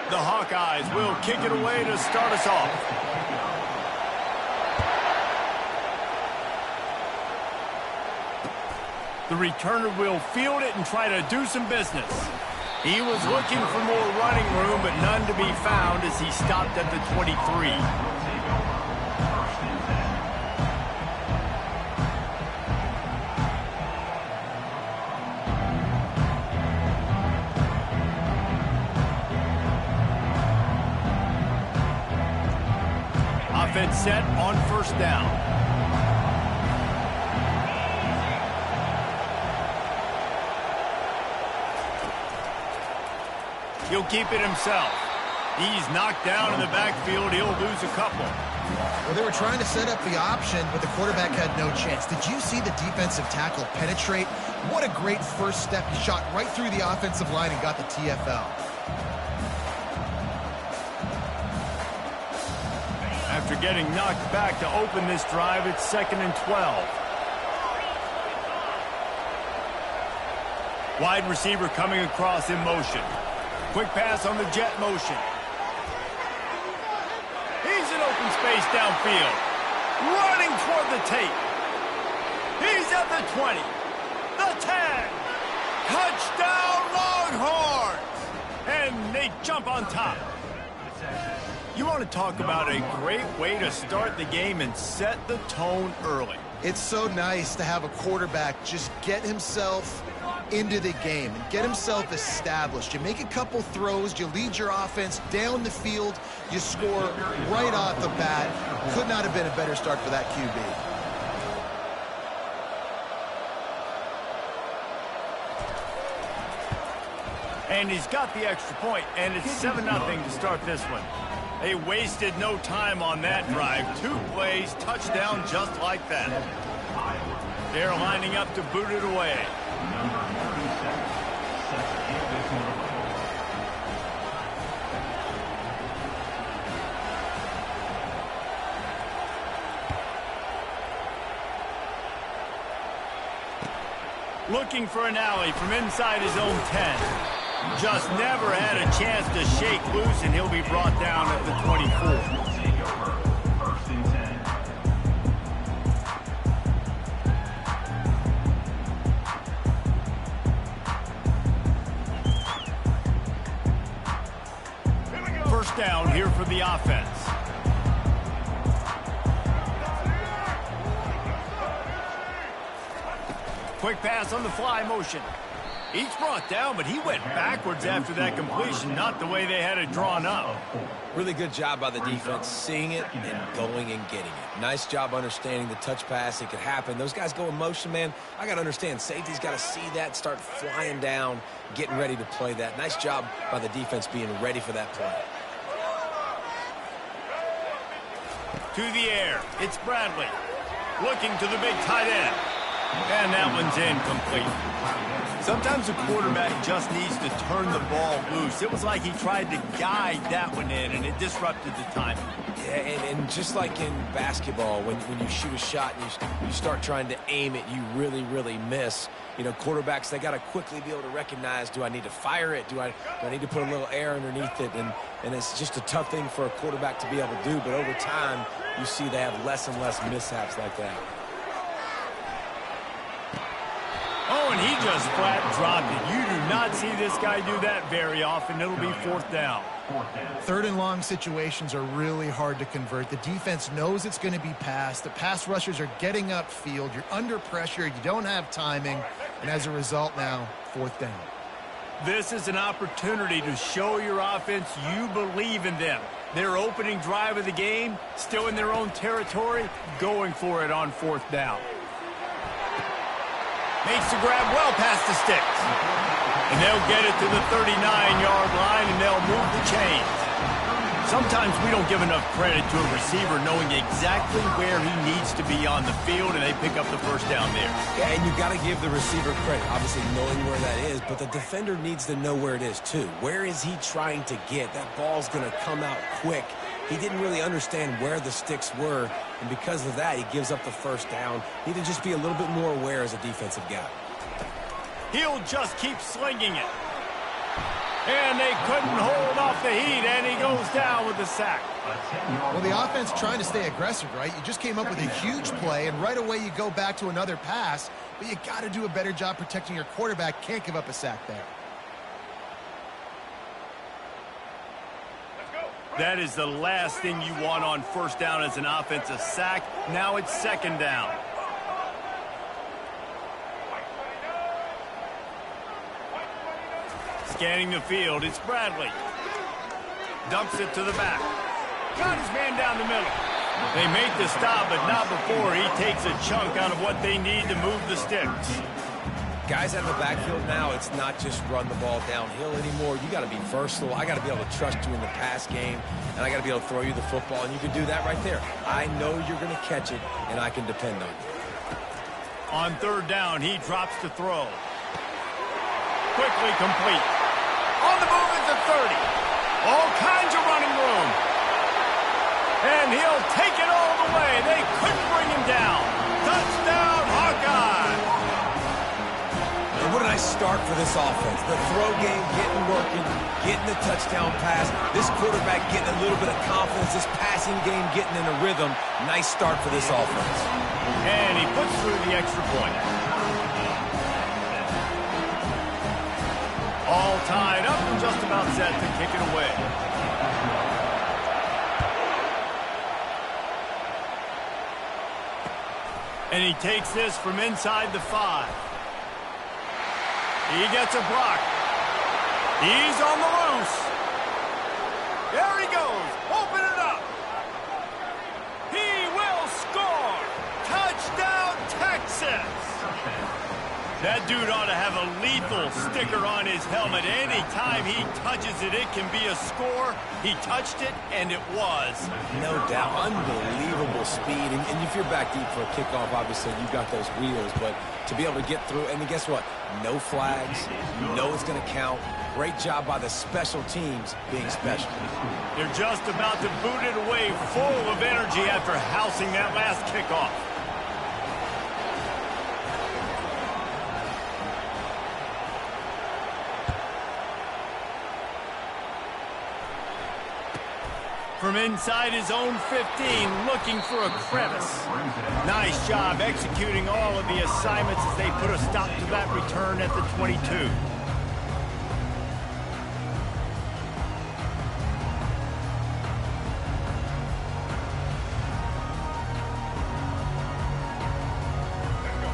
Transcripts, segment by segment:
The Hawkeyes will kick it away to start us off. The returner will field it and try to do some business. He was looking for more running room, but none to be found as he stopped at the 23. Offense set on first down. He'll keep it himself. He's knocked down in the backfield. He'll lose a couple. Well, they were trying to set up the option, but the quarterback had no chance. Did you see the defensive tackle penetrate? What a great first step. He shot right through the offensive line and got the TFL. After getting knocked back to open this drive, it's 2nd and 12. Wide receiver coming across in motion. Quick pass on the jet motion. He's in open space downfield. Running toward the tape. He's at the 20. The 10. Touchdown Longhorns! And they jump on top. You want to talk about a great way to start the game and set the tone early. It's so nice to have a quarterback just get himself into the game and get himself established. You make a couple throws, you lead your offense down the field, you score right off the bat. Could not have been a better start for that QB. And he's got the extra point, and it's 7-0 to start this one. They wasted no time on that drive. 2 plays, touchdown just like that. They're lining up to boot it away. Looking for an alley from inside his own 10. Just never had a chance to shake loose, and he'll be brought down at the 24. First down here for the offense. Quick pass on the fly motion. He's brought down, but he went backwards after that completion, not the way they had it drawn up. Really good job by the defense, seeing it and going and getting it. Nice job understanding the touch pass. It could happen. Those guys go in motion, man. I got to understand, safety's got to see that, start flying down, getting ready to play that. Nice job by the defense being ready for that play. To the air, it's Bradley. Looking to the big tight end. And that one's incomplete. Sometimes a quarterback just needs to turn the ball loose. It was like he tried to guide that one in, and it disrupted the timing. Yeah, and just like in basketball, when you shoot a shot and you start trying to aim it, you really, really miss. You know, quarterbacks, they got to quickly be able to recognize, do I need to fire it? Do I need to put a little air underneath it? And it's just a tough thing for a quarterback to be able to do. But over time, you see they have less and less mishaps like that. Oh, and he just flat dropped it. You do not see this guy do that very often. It'll be 4th down. 3rd and long situations are really hard to convert. The defense knows it's going to be passed. The pass rushers are getting upfield. You're under pressure. You don't have timing. And as a result now, 4th down. This is an opportunity to show your offense you believe in them. Their opening drive of the game, still in their own territory, going for it on 4th down. Makes the grab well past the sticks. And they'll get it to the 39-yard line, and they'll move the chains. Sometimes we don't give enough credit to a receiver knowing exactly where he needs to be on the field, and they pick up the first down there. Yeah, and you got to give the receiver credit, obviously knowing where that is, but the defender needs to know where it is too. Where is he trying to get? That ball's going to come out quick. He didn't really understand where the sticks were, and because of that, he gives up the first down. Need to just be a little bit more aware as a defensive guy. He'll just keep slinging it. And they couldn't hold off the heat, and he goes down with the sack. Well, the offense trying to stay aggressive, right? You just came up with a huge play, and right away you go back to another pass, but you got to do a better job protecting your quarterback. Can't give up a sack there. That is the last thing you want on first down as an offense, a sack. Now it's second down. Scanning the field, it's Bradley. Dumps it to the back. Got his man down the middle. They make the stop, but not before he takes a chunk out of what they need to move the sticks. Guys out of the backfield now, it's not just run the ball downhill anymore. You got to be versatile. I got to be able to trust you in the pass game, and I got to be able to throw you the football, and you can do that right there. I know you're going to catch it, and I can depend on you. On third down, he drops to throw. Quickly complete. On the move at the 30. All kinds of running room. And he'll take it all the way. They couldn't bring him down. Touchdown, Hawkeye. What a nice start for this offense. The throw game getting working, getting the touchdown pass. This quarterback getting a little bit of confidence. This passing game getting in a rhythm. Nice start for this offense. And he puts through the extra point. All tied up and just about set to kick it away. And he takes this from inside the 5. He gets a block. He's on the loose. There he goes. Open it up. He will score. Touchdown, Texas. That dude ought to have a lethal sticker on his helmet. Anytime he touches it, it can be a score. He touched it, and it was. No doubt. Unbelievable speed. And if you're back deep for a kickoff, obviously, you've got those wheels. But to be able to get through, and guess what? No flags. You know it's going to count. Great job by the special teams being special. They're just about to boot it away full of energy after housing that last kickoff. From inside his own 15, looking for a crevice. Nice job executing all of the assignments as they put a stop to that return at the 22.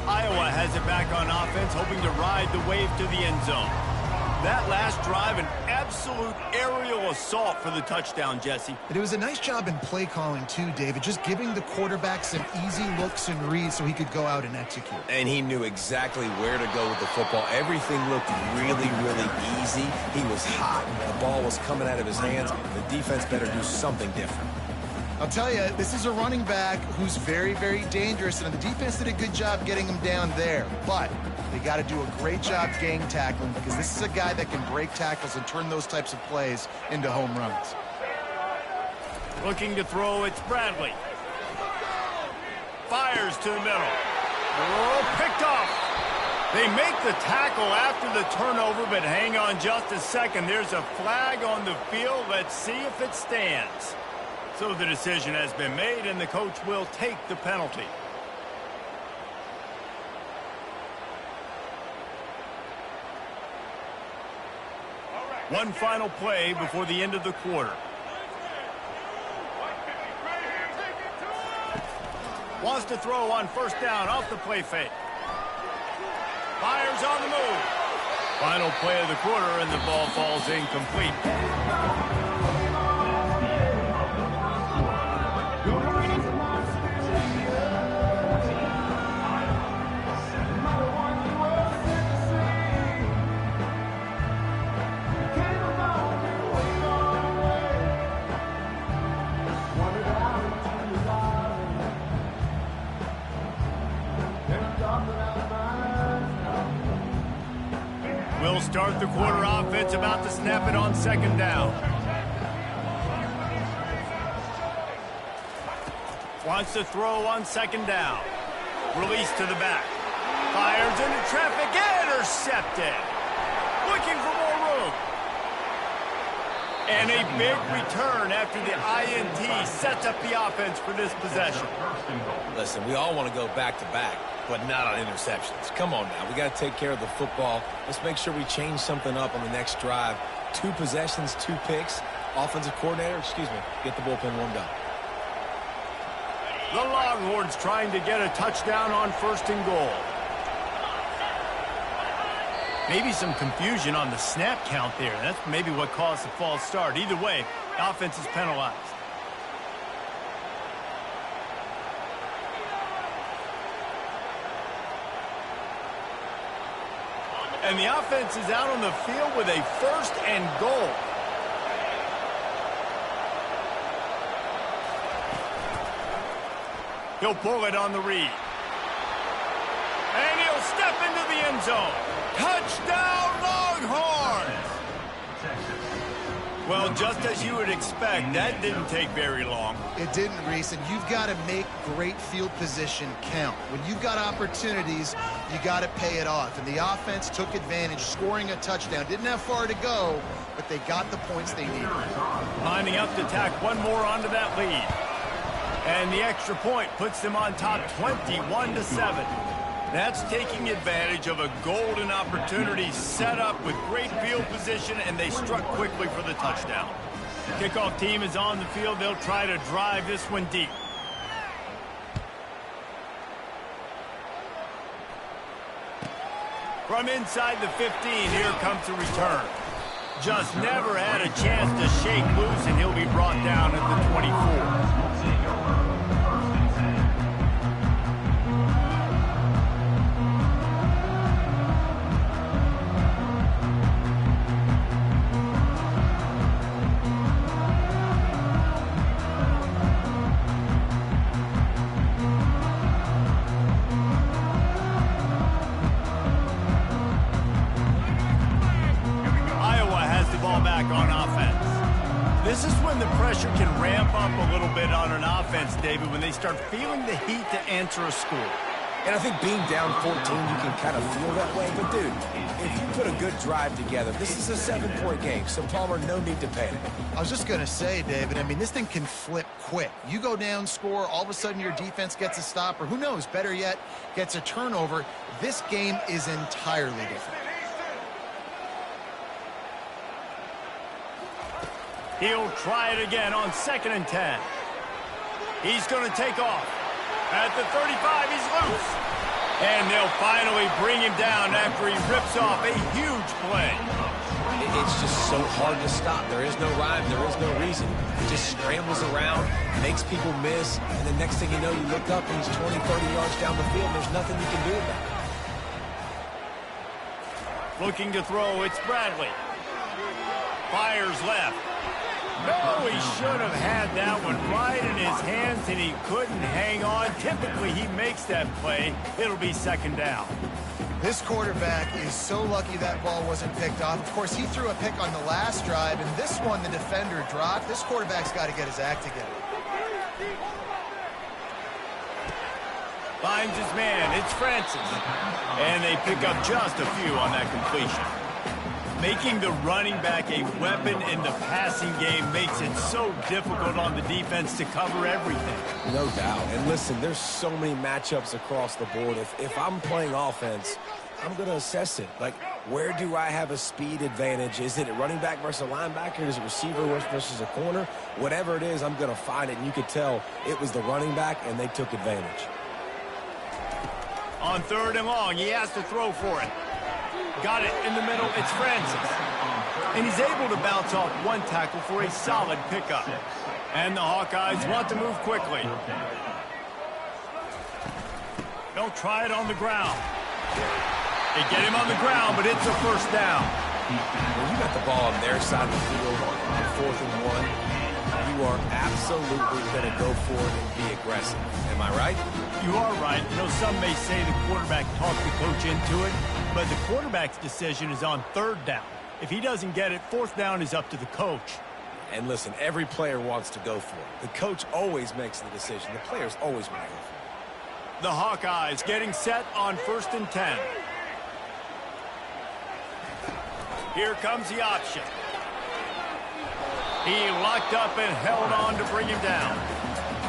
Iowa has it back on offense, hoping to ride the wave to the end zone. That last drive, an absolute aerial assault for the touchdown, Jesse. And it was a nice job in play calling, too, David, just giving the quarterback some easy looks and reads so he could go out and execute. And he knew exactly where to go with the football. Everything looked really, really easy. He was hot. The ball was coming out of his hands. The defense better do something different. I'll tell you, this is a running back who's very, very dangerous, and the defense did a good job getting him down there. But they got to do a great job gang tackling because this is a guy that can break tackles and turn those types of plays into home runs. Looking to throw, it's Bradley. Fires to the middle. Oh, picked off. They make the tackle after the turnover, but hang on just a second. There's a flag on the field. Let's see if it stands. So the decision has been made, and the coach will take the penalty. One final play before the end of the quarter. Wants to throw on first down off the play fake. Fires on the move. Final play of the quarter, and the ball falls incomplete. We'll start the quarter offense, about to snap it on second down. Wants to throw on second down. Release to the back. Fires into traffic. Intercepted. Looking for more room. And a big return after the INT sets up the offense for this possession. Listen, we all want to go back-to-back, but not on interceptions. Come on now. We got to take care of the football. Let's make sure we change something up on the next drive. 2 possessions, 2 picks. Offensive coordinator, get the bullpen warmed up. The Longhorns trying to get a touchdown on 1st and goal. Maybe some confusion on the snap count there. That's maybe what caused the false start. Either way, the offense is penalized. And the offense is out on the field with a 1st and goal. He'll pull it on the read. And he'll step into the end zone. Touchdown, Longhorns! Well, just as you would expect, that didn't take very long. It didn't, Reese, and you've got to make great field position count. When you've got opportunities, you got to pay it off. And the offense took advantage, scoring a touchdown. Didn't have far to go, but they got the points they needed. Lining up to tack one more onto that lead. And the extra point puts them on top 21-7. That's taking advantage of a golden opportunity set up with great field position, and they struck quickly for the touchdown. Kickoff team is on the field. They'll try to drive this one deep. From inside the 15, here comes the return. Just never had a chance to shake loose, and he'll be brought down at the 24. This is when the pressure can ramp up a little bit on an offense, David, when they start feeling the heat to answer a score. And I think being down 14, you can kind of feel that way. But, dude, if you put a good drive together, this is a 7-point game. So, Palmer, no need to panic. I was just going to say, David, I mean, this thing can flip quick. You go down, score, all of a sudden your defense gets a stop, or who knows, better yet, gets a turnover. This game is entirely different. He'll try it again on 2nd and 10. He's going to take off. At the 35, he's loose. And they'll finally bring him down after he rips off a huge play. It's just so hard to stop. There is no rhyme. There is no reason. He just scrambles around, makes people miss, and the next thing you know, you look up and he's 20, 30 yards down the field. There's nothing you can do about it. Looking to throw, it's Bradley. Fires left. No, he should have had that one right in his hands, and he couldn't hang on. Typically, he makes that play. It'll be 2nd down. This quarterback is so lucky that ball wasn't picked off. Of course, he threw a pick on the last drive, and this one the defender dropped. This quarterback's got to get his act together. Finds his man. It's Francis. And they pick up just a few on that completion. Making the running back a weapon in the passing game makes it so difficult on the defense to cover everything. No doubt. And listen, there's so many matchups across the board. If I'm playing offense, I'm going to assess it. Like, where do I have a speed advantage? Is it a running back versus a linebacker? Is it receiver versus a corner? Whatever it is, I'm going to find it. And you could tell it was the running back, and they took advantage. On 3rd and long, he has to throw for it. Got it in the middle. It's Francis. And he's able to bounce off one tackle for a solid pickup. And the Hawkeyes want to move quickly. They'll try it on the ground. They get him on the ground, but it's a 1st down. When you got the ball on their side of the field on 4th and 1, you are absolutely going to go for it and be aggressive. Am I right? You are right. You know, some may say the quarterback talked the coach into it, but the quarterback's decision is on 3rd down. If he doesn't get it, 4th down is up to the coach. And listen, every player wants to go for it. The coach always makes the decision. The players always want to go for it. The Hawkeyes getting set on 1st and 10. Here comes the option. He locked up and held on to bring him down.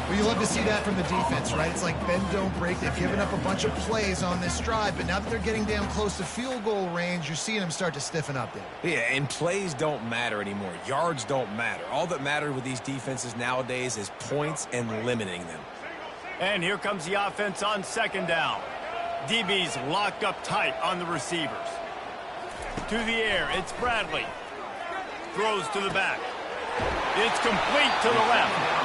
Well, you love to see that from the defense, right? It's like bend, don't break. They've given up a bunch of plays on this drive, but now that they're getting down close to field goal range, you're seeing them start to stiffen up there. Yeah, and plays don't matter anymore. Yards don't matter. All that matters with these defenses nowadays is points and limiting them. And here comes the offense on second down. DB's locked up tight on the receivers. To the air, it's Bradley. Throws to the back. It's complete to the left.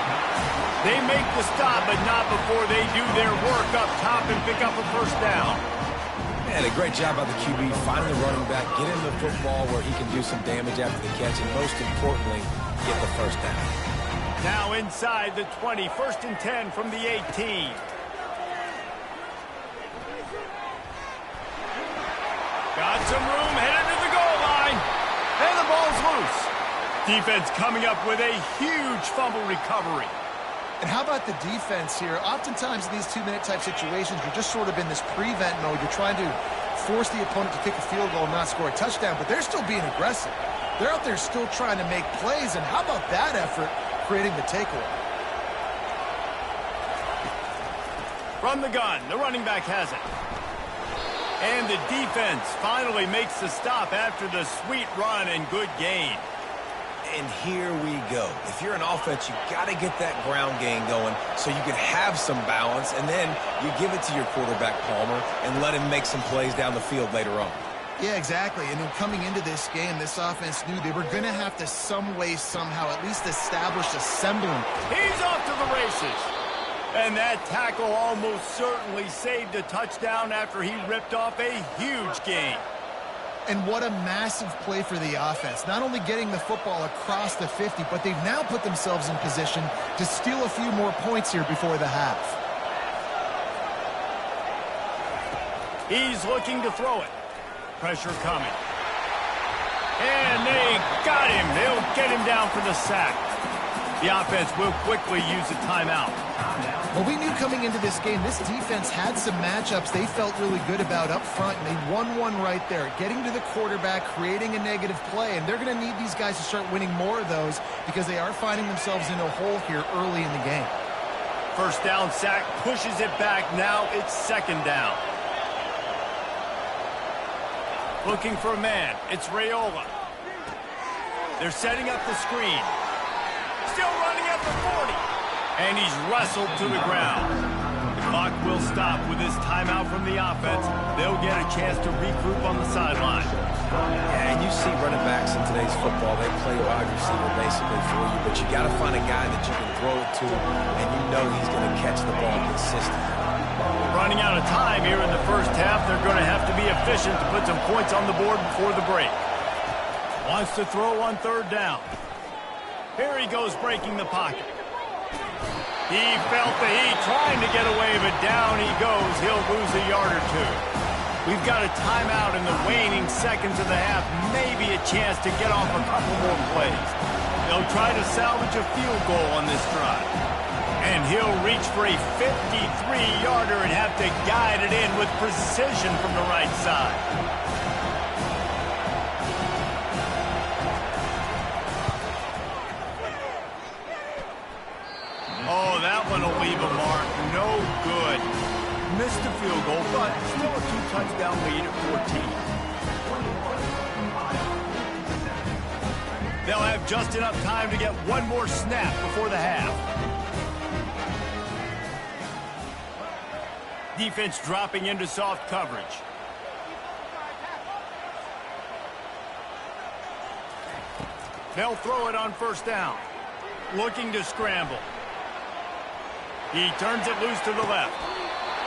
They make the stop, but not before they do their work up top and pick up a first down. Man, a great job by the QB finding the running back, get him the football where he can do some damage after the catch, and most importantly, get the first down. Now inside the 20, 1st and 10 from the 18. Got some room, headed to the goal line. And the ball's loose. Defense coming up with a huge fumble recovery. And how about the defense here? Oftentimes in these 2-minute type situations, you're just sort of in this prevent mode. You're trying to force the opponent to kick a field goal and not score a touchdown, but they're still being aggressive. They're out there still trying to make plays, and how about that effort creating the takeaway? From the gun, the running back has it. And the defense finally makes the stop after the sweet run and good gain. And here we go. If you're an offense, you got to get that ground game going so you can have some balance, and then you give it to your quarterback, Palmer, and let him make some plays down the field later on. Yeah, exactly. And then coming into this game, this offense knew they were going to have to some way, somehow, at least establish a semblance. He's off to the races. And that tackle almost certainly saved a touchdown after he ripped off a huge gain. And what a massive play for the offense. Not only getting the football across the 50, but they've now put themselves in position to steal a few more points here before the half. He's looking to throw it. Pressure coming. And they got him. They'll get him down for the sack. The offense will quickly use a timeout. Well, we knew coming into this game, this defense had some matchups they felt really good about up front, and they won one right there, getting to the quarterback, creating a negative play, and they're going to need these guys to start winning more of those because they are finding themselves in a hole here early in the game. First down sack pushes it back. Now it's second down. Looking for a man. It's Raiola. They're setting up the screen. Still running at the 40. And he's wrestled to the ground. The clock will stop with this timeout from the offense. They'll get a chance to regroup on the sideline. Yeah, and you see running backs in today's football, they play wide receiver basically for you, but you got to find a guy that you can throw it to, and you know he's going to catch the ball consistently. Running out of time here in the first half, they're going to have to be efficient to put some points on the board before the break. Wants to throw on third down. Here he goes breaking the pocket. He felt the heat trying to get away, but down he goes. He'll lose a yard or two. We've got a timeout in the waning seconds of the half. Maybe a chance to get off a couple more plays. They'll try to salvage a field goal on this drive. And he'll reach for a 53-yarder and have to guide it in with precision from the right side. Oh, that one will leave a mark. No good. Missed the field goal, but still a 2-touchdown lead at 14. They'll have just enough time to get one more snap before the half. Defense dropping into soft coverage. They'll throw it on first down. Looking to scramble. He turns it loose to the left.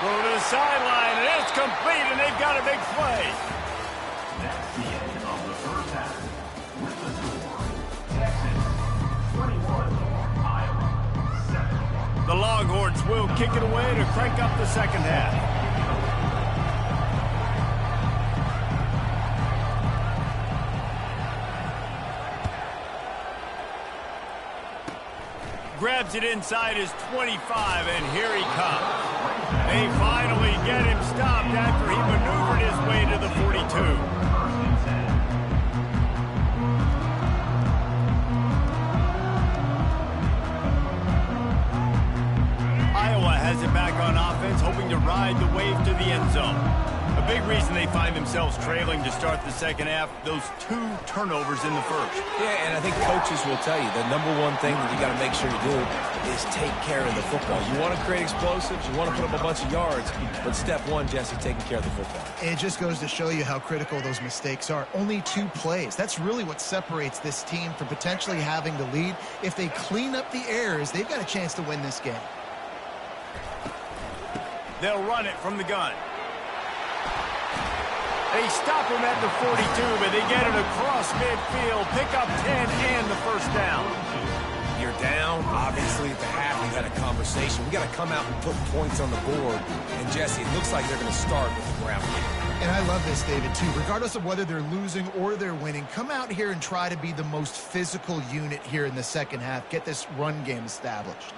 Throw to the sideline, and it's complete, and they've got a big play. That's the end of the first half. With the score, Texas 21, Iowa 7. The Longhorns will kick it away to crank up the second half. Grabs it inside his 25, and here he comes. They finally get him stopped after he maneuvered his way to the 42. offense hoping to ride the wave to the end zone. A big reason they find themselves trailing to start the second half, those 2 turnovers in the first. Yeah, and I think coaches will tell you the number one thing that you got to make sure you do is take care of the football. You want to create explosives, you want to put up a bunch of yards, but step one, Jesse, taking care of the football. It just goes to show you how critical those mistakes are. Only 2 plays. That's really what separates this team from potentially having the lead. If they clean up the errors, they've got a chance to win this game. They'll run it from the gun. They stop him at the 42, but they get it across midfield, pick up 10 and the first down. You're down, obviously, at the half. We've had a conversation. We got to come out and put points on the board. And, Jesse, it looks like they're going to start with the ground game. And I love this, David, too. Regardless of whether they're losing or they're winning, come out here and try to be the most physical unit here in the second half. Get this run game established.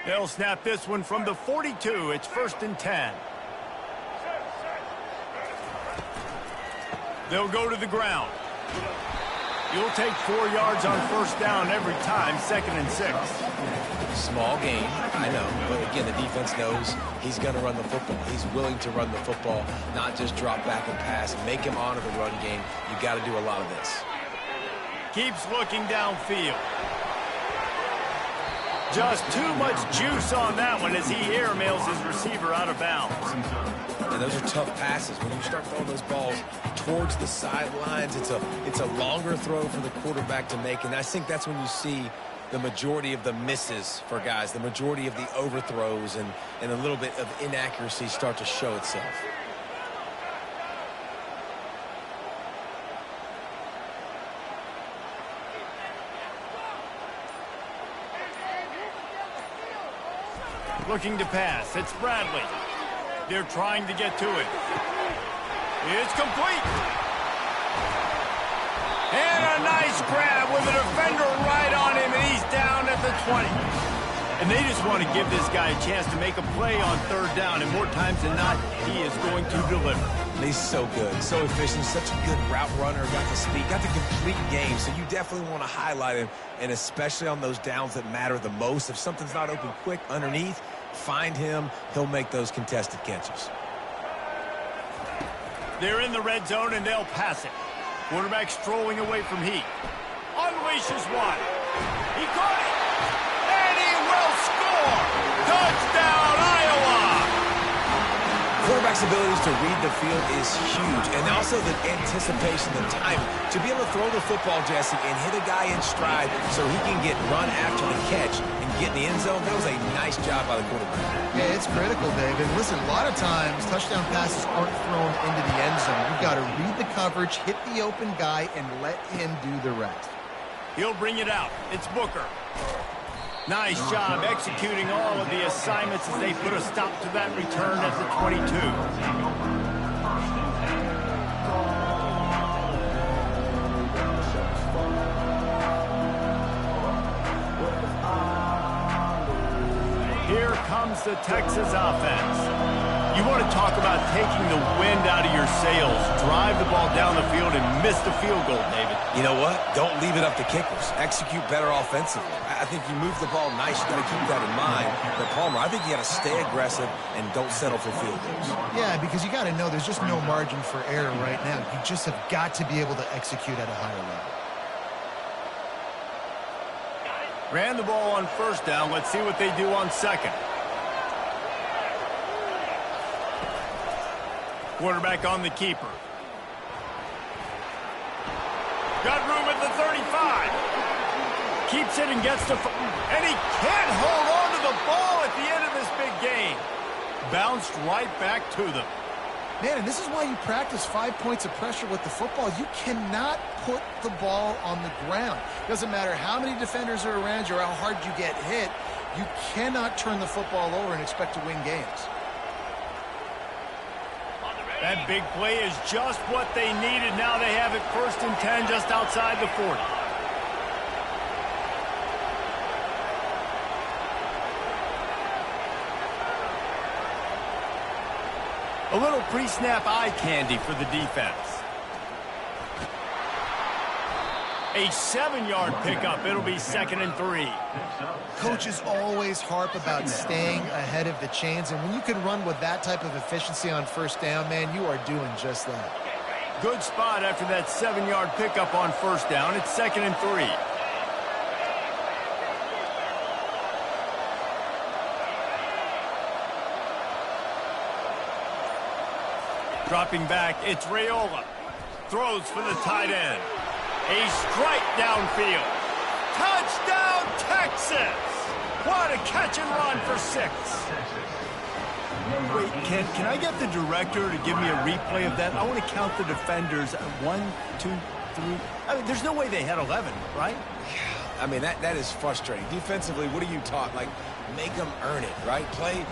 They'll snap this one from the 42. It's 1st and 10. They'll go to the ground. You'll take 4 yards on first down every time, 2nd and 6. Small gain, I know. But, again, the defense knows he's going to run the football. He's willing to run the football, not just drop back and pass. Make him honor the run game. You got to do a lot of this. Keeps looking downfield. Just too much juice on that one as he airmails his receiver out of bounds. And those are tough passes. When you start throwing those balls towards the sidelines, it's a longer throw for the quarterback to make. And I think that's when you see the majority of the misses for guys, the majority of the overthrows and a little bit of inaccuracy start to show itself. Looking to pass. It's Bradley. They're trying to get to it. It's complete. And a nice grab with a defender right on him, and he's down at the 20. And they just want to give this guy a chance to make a play on 3rd down, and more times than not, he is going to deliver. He's so good, so efficient, such a good route runner, got the speed, got the complete game, so you definitely want to highlight him, and especially on those downs that matter the most. If something's not open quick underneath, find him, he'll make those contested catches. They're in the red zone, and they'll pass it. Quarterback strolling away from Heat. Unleashes one. He caught it, and he will score! Touchdown, Iowa! Quarterback's abilities to read the field is huge, and also the anticipation, the timing. To be able to throw the football, Jesse, and hit a guy in stride so he can get run after the catch and get in the end zone, that was a nice job by the quarterback. Yeah, it's critical, David. Listen, a lot of times touchdown passes aren't thrown into the end zone. You've got to read the coverage, hit the open guy, and let him do the rest. He'll bring it out. It's Booker. Nice job executing all of the assignments as they put a stop to that return at the 22. Here comes the Texas offense. You want to talk about taking the wind out of your sails. Drive the ball down the field and miss the field goal, David. You know what? Don't leave it up to kickers. Execute better offensively. I think you move the ball nice. You got to keep that in mind. But Palmer, I think you got to stay aggressive and don't settle for field goals. Yeah, because you got to know there's just no margin for error right now. You just have got to be able to execute at a higher level. Ran the ball on first down. Let's see what they do on second. Quarterback on the keeper. Got room at the 35. Keeps it and gets to... And he can't hold on to the ball at the end of this big game. Bounced right back to them. Man, and this is why you practice 5 points of pressure with the football. You cannot put the ball on the ground. Doesn't matter how many defenders are around you or how hard you get hit. You cannot turn the football over and expect to win games. That big play is just what they needed. Now they have it 1st and 10 just outside the 40. A little pre-snap eye candy for the defense. A 7-yard pickup. It'll be 2nd and 3. Coaches always harp about staying ahead of the chains, and when you can run with that type of efficiency on first down, man, you are doing just that. Good spot after that 7-yard pickup on first down. It's 2nd and 3. Dropping back, it's Raiola. Throws for the tight end. A strike downfield. Touchdown, Texas! What a catch and run for 6. Wait, can I get the director to give me a replay of that? I want to count the defenders. 1, 2, 3. I mean, there's no way they had 11, right? I mean, that is frustrating. Defensively, what are you taught? Like, make them earn it, right? Play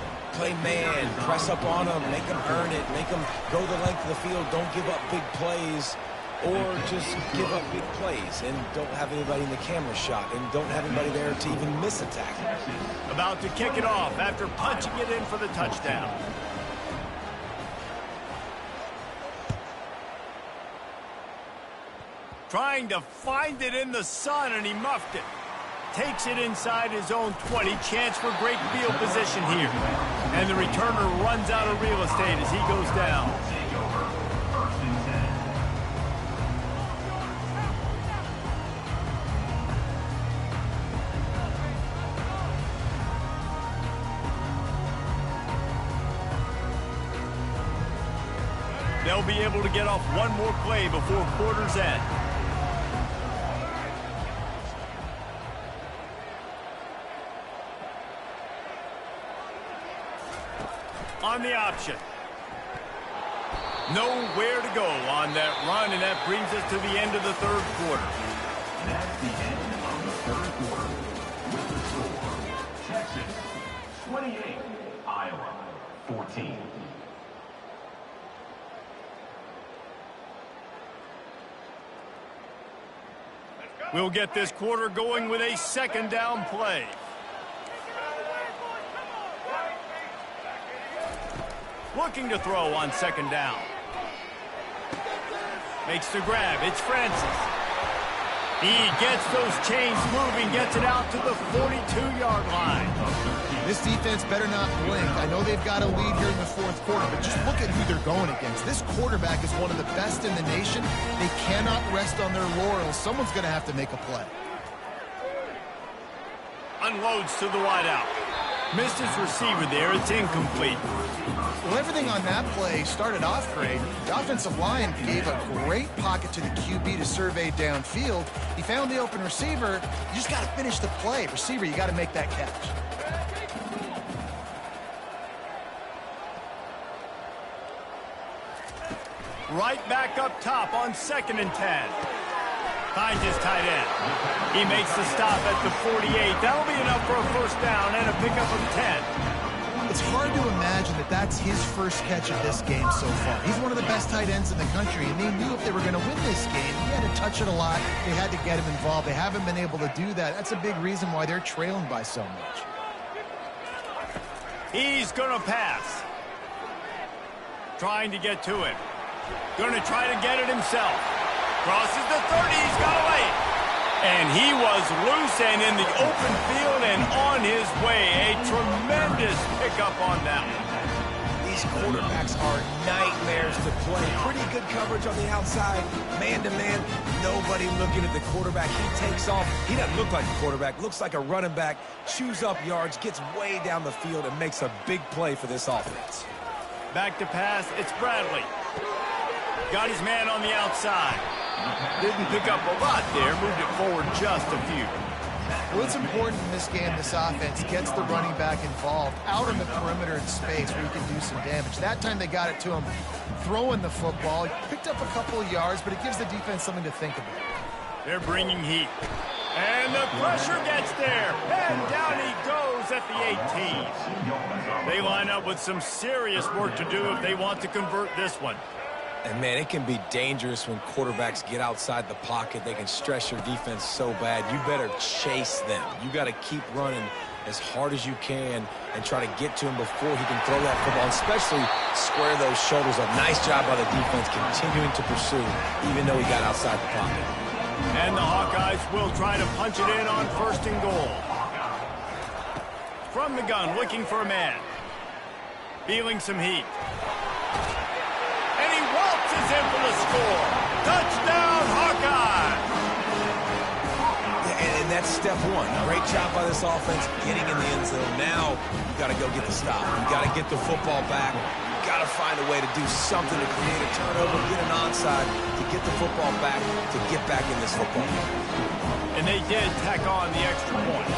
man, press up on them, make them earn it, make them go the length of the field, don't give up big plays, or just give up big plays and don't have anybody in the camera shot and don't have anybody there to even miss a tackle. About to kick it off after punching it in for the touchdown. Trying to find it in the sun, and he muffed it. Takes it inside his own 20. Chance for great field position here. And the returner runs out of real estate as he goes down. They'll be able to get off one more play before quarter's end. On the option. Nowhere to go on that run, and that brings us to the end of the third quarter. That's the end of the third quarter. With the score, Texas 28, Iowa 14. We'll get this quarter going with a second down play. Looking to throw on second down. Makes the grab. It's Francis. He gets those chains moving, gets it out to the 42-yard line. This defense better not blink. I know they've got a lead here in the fourth quarter, but just look at who they're going against. This quarterback is one of the best in the nation. They cannot rest on their laurels. Someone's going to have to make a play. Unloads to the wideout. Missed his receiver there. It's incomplete. Well, everything on that play started off great. The offensive line gave a great pocket to the QB to survey downfield. He found the open receiver. You just got to finish the play. Receiver, you got to make that catch. Right back up top on 2nd and 10. Finds his tight end. He makes the stop at the 48. That'll be enough for a first down and a pickup of 10. It's hard to imagine that that's his first catch of this game so far. He's one of the best tight ends in the country, and they knew if they were going to win this game, he had to touch it a lot. They had to get him involved. They haven't been able to do that. That's a big reason why they're trailing by so much. He's going to pass. Trying to get to it. Going to try to get it himself. Crosses the 30. He's got away. And he was loose and in the open field and on his way. A tremendous pickup on that one. These quarterbacks are nightmares to play. Pretty good coverage on the outside. Man-to-man, nobody looking at the quarterback. He takes off. He doesn't look like a quarterback. Looks like a running back. Chews up yards, gets way down the field, and makes a big play for this offense. Back to pass. It's Bradley. Got his man on the outside. Didn't pick up a lot there. Moved it forward just a few. Well, it's important in this game, this offense gets the running back involved out on the perimeter in space where he can do some damage. That time they got it to him throwing the football. He picked up a couple of yards, but it gives the defense something to think about. They're bringing heat. And the pressure gets there. And down he goes at the 18. They line up with some serious work to do if they want to convert this one. And, man, it can be dangerous when quarterbacks get outside the pocket. They can stress your defense so bad. You better chase them. You got to keep running as hard as you can and try to get to him before he can throw that football, especially square those shoulders up. Nice job by the defense continuing to pursue, even though he got outside the pocket. And the Hawkeyes will try to punch it in on 1st and goal. From the gun, looking for a man. Feeling some heat. And he waltzes in for the score. Touchdown, Hawkeye! And that's step one. Great job by this offense getting in the end zone. Now you got to go get the stop. You got to get the football back. You got to find a way to do something to create a turnover, get an onside, to get the football back, to get back in this football game. And they did tack on the extra point.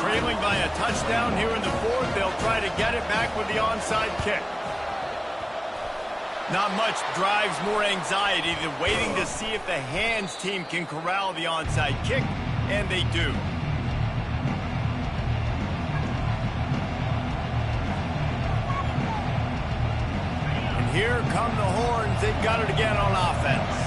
Trailing by a touchdown here in the 4th, they'll try to get it back with the onside kick. Not much drives more anxiety than waiting to see if the hands team can corral the onside kick, and they do. And here come the horns. They've got it again on offense.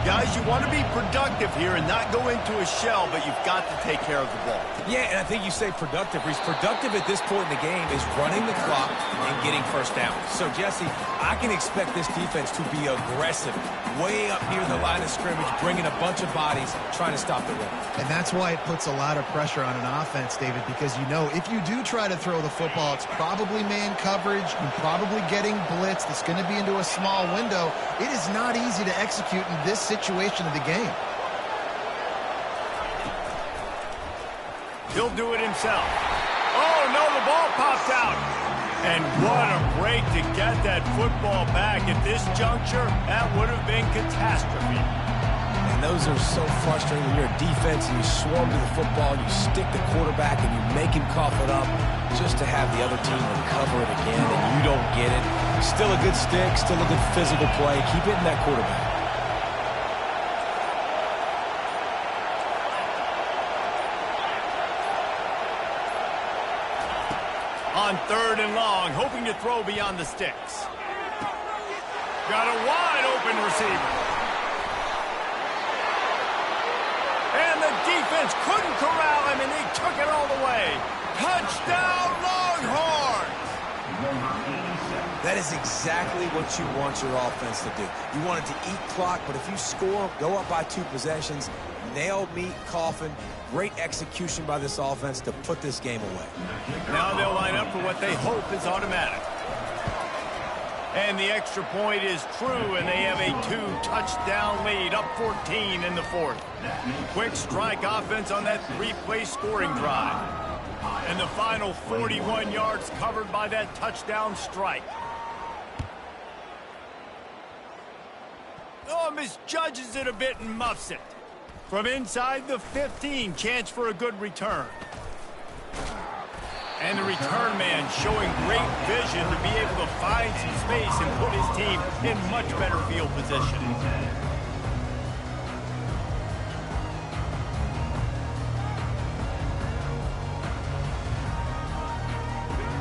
Guys, you want to be productive here and not go into a shell, but you've got to take care of the ball. Yeah, and I think you say productive. He's productive at this point in the game is running the clock and getting 1st down. So, Jesse, I can expect this defense to be aggressive, way up near the line of scrimmage, bringing a bunch of bodies, trying to stop the run. And that's why it puts a lot of pressure on an offense, David, because you know if you do try to throw the football, it's probably man coverage. You're probably getting blitzed. It's going to be into a small window. It is not easy to execute in this situation of the game. He'll do it himself. Oh, no, the ball popped out. And what a break to get that football back. At this juncture, that would have been catastrophe. And those are so frustrating when you're a defense and you swarm to the football, you stick the quarterback and you make him cough it up just to have the other team recover it again and you don't get it. Still a good stick, still a good physical play. Keep hitting that quarterback. On 3rd and long, hoping to throw beyond the sticks. Got a wide open receiver. And the defense couldn't corral him, and they took it all the way. Touchdown, Longhorns! That is exactly what you want your offense to do. You want it to eat clock, but if you score, go up by 2 possessions, nail meat coffin. Great execution by this offense to put this game away. Now they'll line up for what they hope is automatic. And the extra point is true, and they have a 2-touchdown lead, up 14 in the 4th. Quick strike offense on that 3-play scoring drive. And the final 41 yards covered by that touchdown strike. Oh, misjudges it a bit and muffs it. From inside the 15, chance for a good return. And the return man showing great vision to be able to find some space and put his team in much better field position.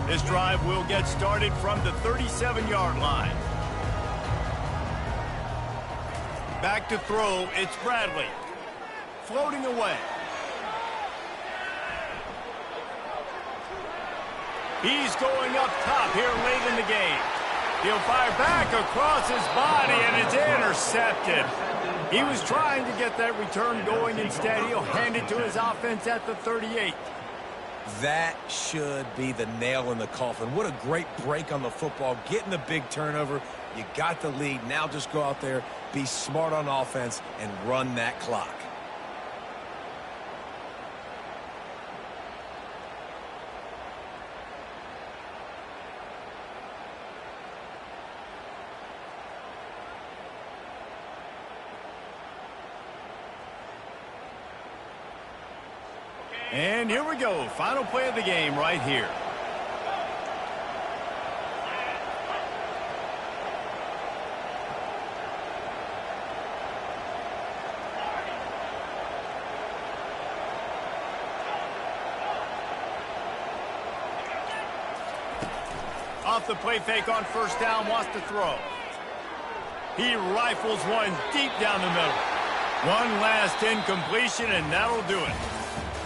This drive will get started from the 37-yard line. Back to throw, it's Bradley. Floating away. He's going up top here late in the game. He'll fire back across his body, and it's intercepted. He was trying to get that return going. Instead, he'll hand it to his offense at the 38. That should be the nail in the coffin. What a great break on the football. Getting the big turnover. You got the lead. Now just go out there, be smart on offense, and run that clock. And here we go. Final play of the game right here. Off the play fake on 1st down, wants to throw. He rifles one deep down the middle. One last incompletion, and that'll do it.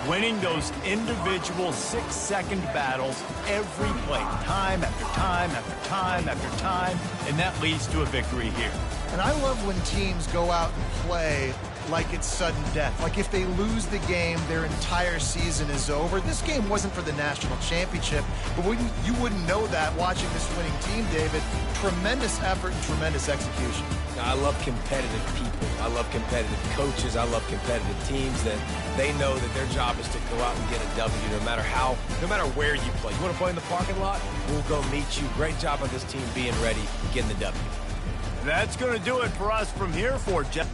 Winning those individual 6-second battles every play, time after time after time after time, and that leads to a victory here. And I love when teams go out and play like it's sudden death. Like if they lose the game, their entire season is over. This game wasn't for the national championship, but you wouldn't know that watching this winning team, David. Tremendous effort and tremendous execution. I love competitive people. I love competitive coaches. I love competitive teams that they know that their job is to go out and get a W no matter where you play. You want to play in the parking lot? We'll go meet you. Great job of this team being ready, getting the W. That's going to do it for us from here for Jeff.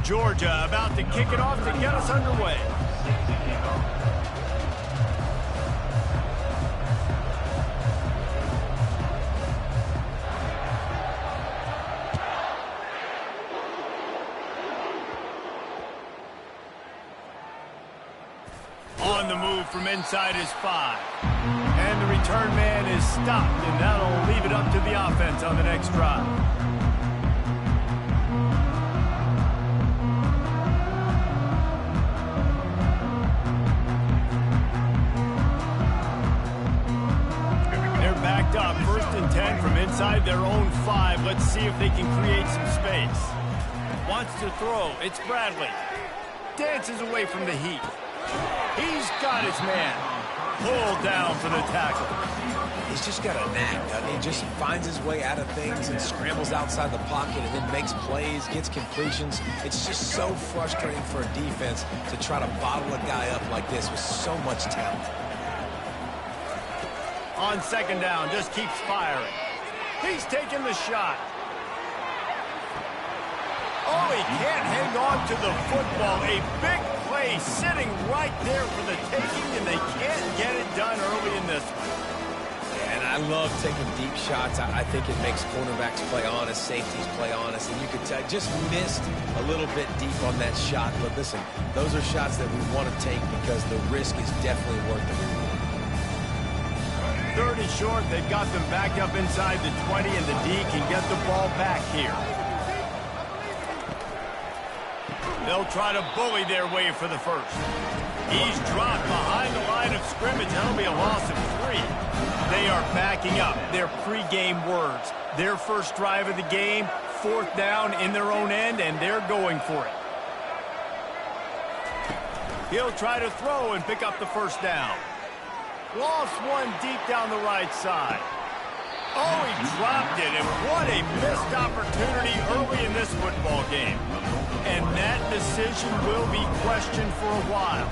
Georgia about to kick it off to get us underway. On the move from inside his 5. And the return man is stopped, and that'll leave it up to the offense on the next drive. They're backed up, 1st and 10 from inside their own 5. Let's see if they can create some space. Wants to throw. It's Bradley. Dances away from the heat. He's got his man. Pulled down for the tackle. He's just got a knack. He just finds his way out of things and scrambles outside the pocket and then makes plays, gets completions. It's just so frustrating for a defense to try to bottle a guy up like this with so much talent. On 2nd down, just keeps firing. He's taking the shot. Oh, he can't hang on to the football. A big play sitting right there for the taking, and they can't get it done early in this one. Yeah, and I love taking deep shots. I think it makes cornerbacks play honest, safeties play honest, and you could tell just missed a little bit deep on that shot. But listen, those are shots that we want to take because the risk is definitely worth it. 30 short, they've got them back up inside the 20, and the D can get the ball back here. They'll try to bully their way for the 1st. He's dropped behind the line of scrimmage. That'll be a loss of 3. They are backing up their pregame words. Their 1st drive of the game, 4th down in their own end, and they're going for it. He'll try to throw and pick up the 1st down. Lost one deep down the right side. Oh, he dropped it, and what a missed opportunity early in this football game. And that decision will be questioned for a while.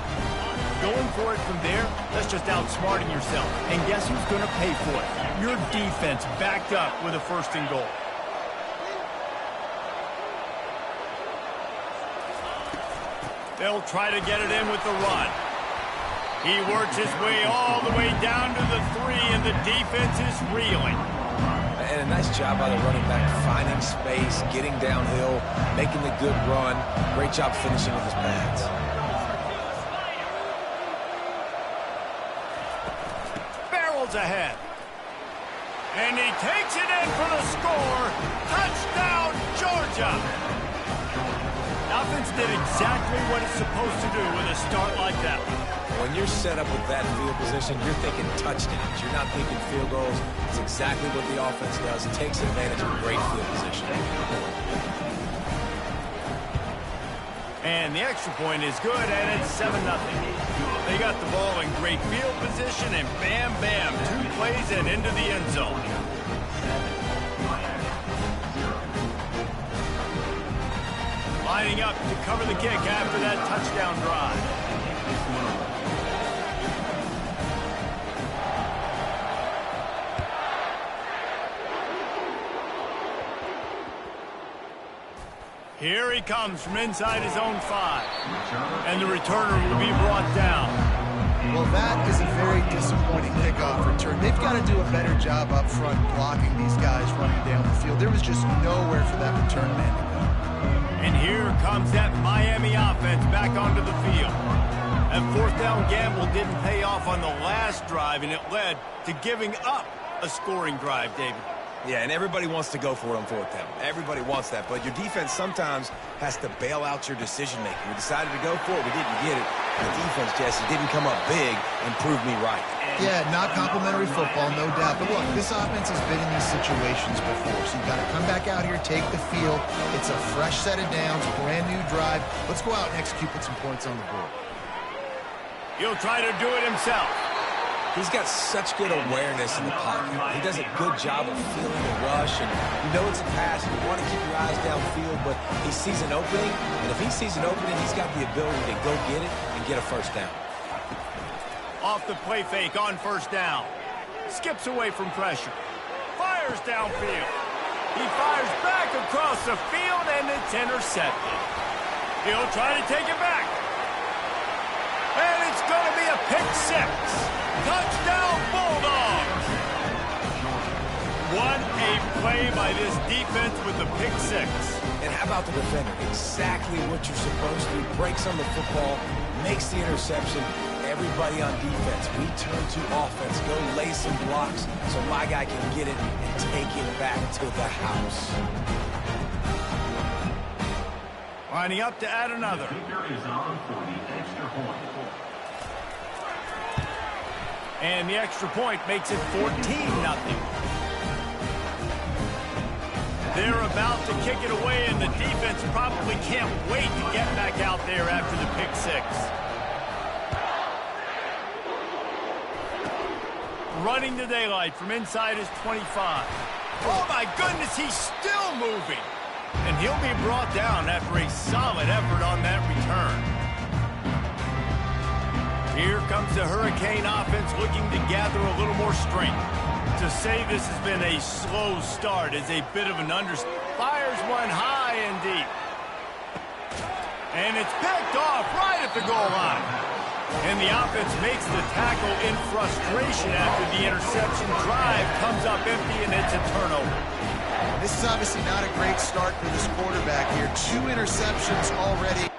Going for it from there, that's just outsmarting yourself. And guess who's going to pay for it? Your defense backed up with a 1st and goal. They'll try to get it in with the run. He works his way all the way down to the 3, and the defense is reeling. And a nice job by the running back, finding space, getting downhill, making the good run. Great job finishing with his pads. Barrels ahead. And he takes it in for the score. Touchdown, Georgia. Offense did exactly what it's supposed to do with a start like that. When you're set up with that field position, you're thinking touchdowns. You're not thinking field goals. It's exactly what the offense does. It takes advantage of a great field position. And the extra point is good, and it's 7-0. They got the ball in great field position, and bam, bam, 2 plays and into the end zone. Lining up to cover the kick after that touchdown drive. Here he comes from inside his own 5. And the returner will be brought down. Well, that is a very disappointing kickoff return. They've got to do a better job up front blocking these guys running down the field. There was just nowhere for that return man to go. And here comes that Miami offense back onto the field. That 4th down gamble didn't pay off on the last drive, and it led to giving up a scoring drive, David. Yeah, and everybody wants to go for it on 4th down. Everybody wants that, but your defense sometimes has to bail out your decision-making. We decided to go for it. We didn't get it. The defense, Jesse, didn't come up big and prove me right. Yeah, not complimentary football, no doubt. But look, this offense has been in these situations before, so you've got to come back out here, take the field. It's a fresh set of downs, brand new drive. Let's go out and execute, put some points on the board. He'll try to do it himself. He's got such good awareness in the pocket. He does a good job of feeling the rush, and you know it's a pass. You want to keep your eyes downfield, but he sees an opening, and if he sees an opening, he's got the ability to go get it and get a 1st down. Off the play fake on 1st down. Skips away from pressure. Fires downfield. He fires back across the field, and it's intercepted. He'll try to take it back. And it's going to be a pick six. Touchdown, Bulldogs. What a play by this defense with the pick six. And how about the defender? Exactly what you're supposed to. Breaks on the football, makes the interception. Everybody on defense, we turn to offense. Go lay some blocks so my guy can get it and take it back to the house. Lining up to add another. The kicker is on for the extra point. And the extra point makes it 14-0. They're about to kick it away, and the defense probably can't wait to get back out there after the pick six. Running the daylight from inside his 25. Oh, my goodness, he's still moving. And he'll be brought down after a solid effort on that return. Here comes the Hurricane offense looking to gather a little more strength. To say this has been a slow start is a bit of an understatement. Fires one high and deep. And it's picked off right at the goal line. And the offense makes the tackle in frustration after the interception. Drive comes up empty, and it's a turnover. This is obviously not a great start for this quarterback here. 2 interceptions already.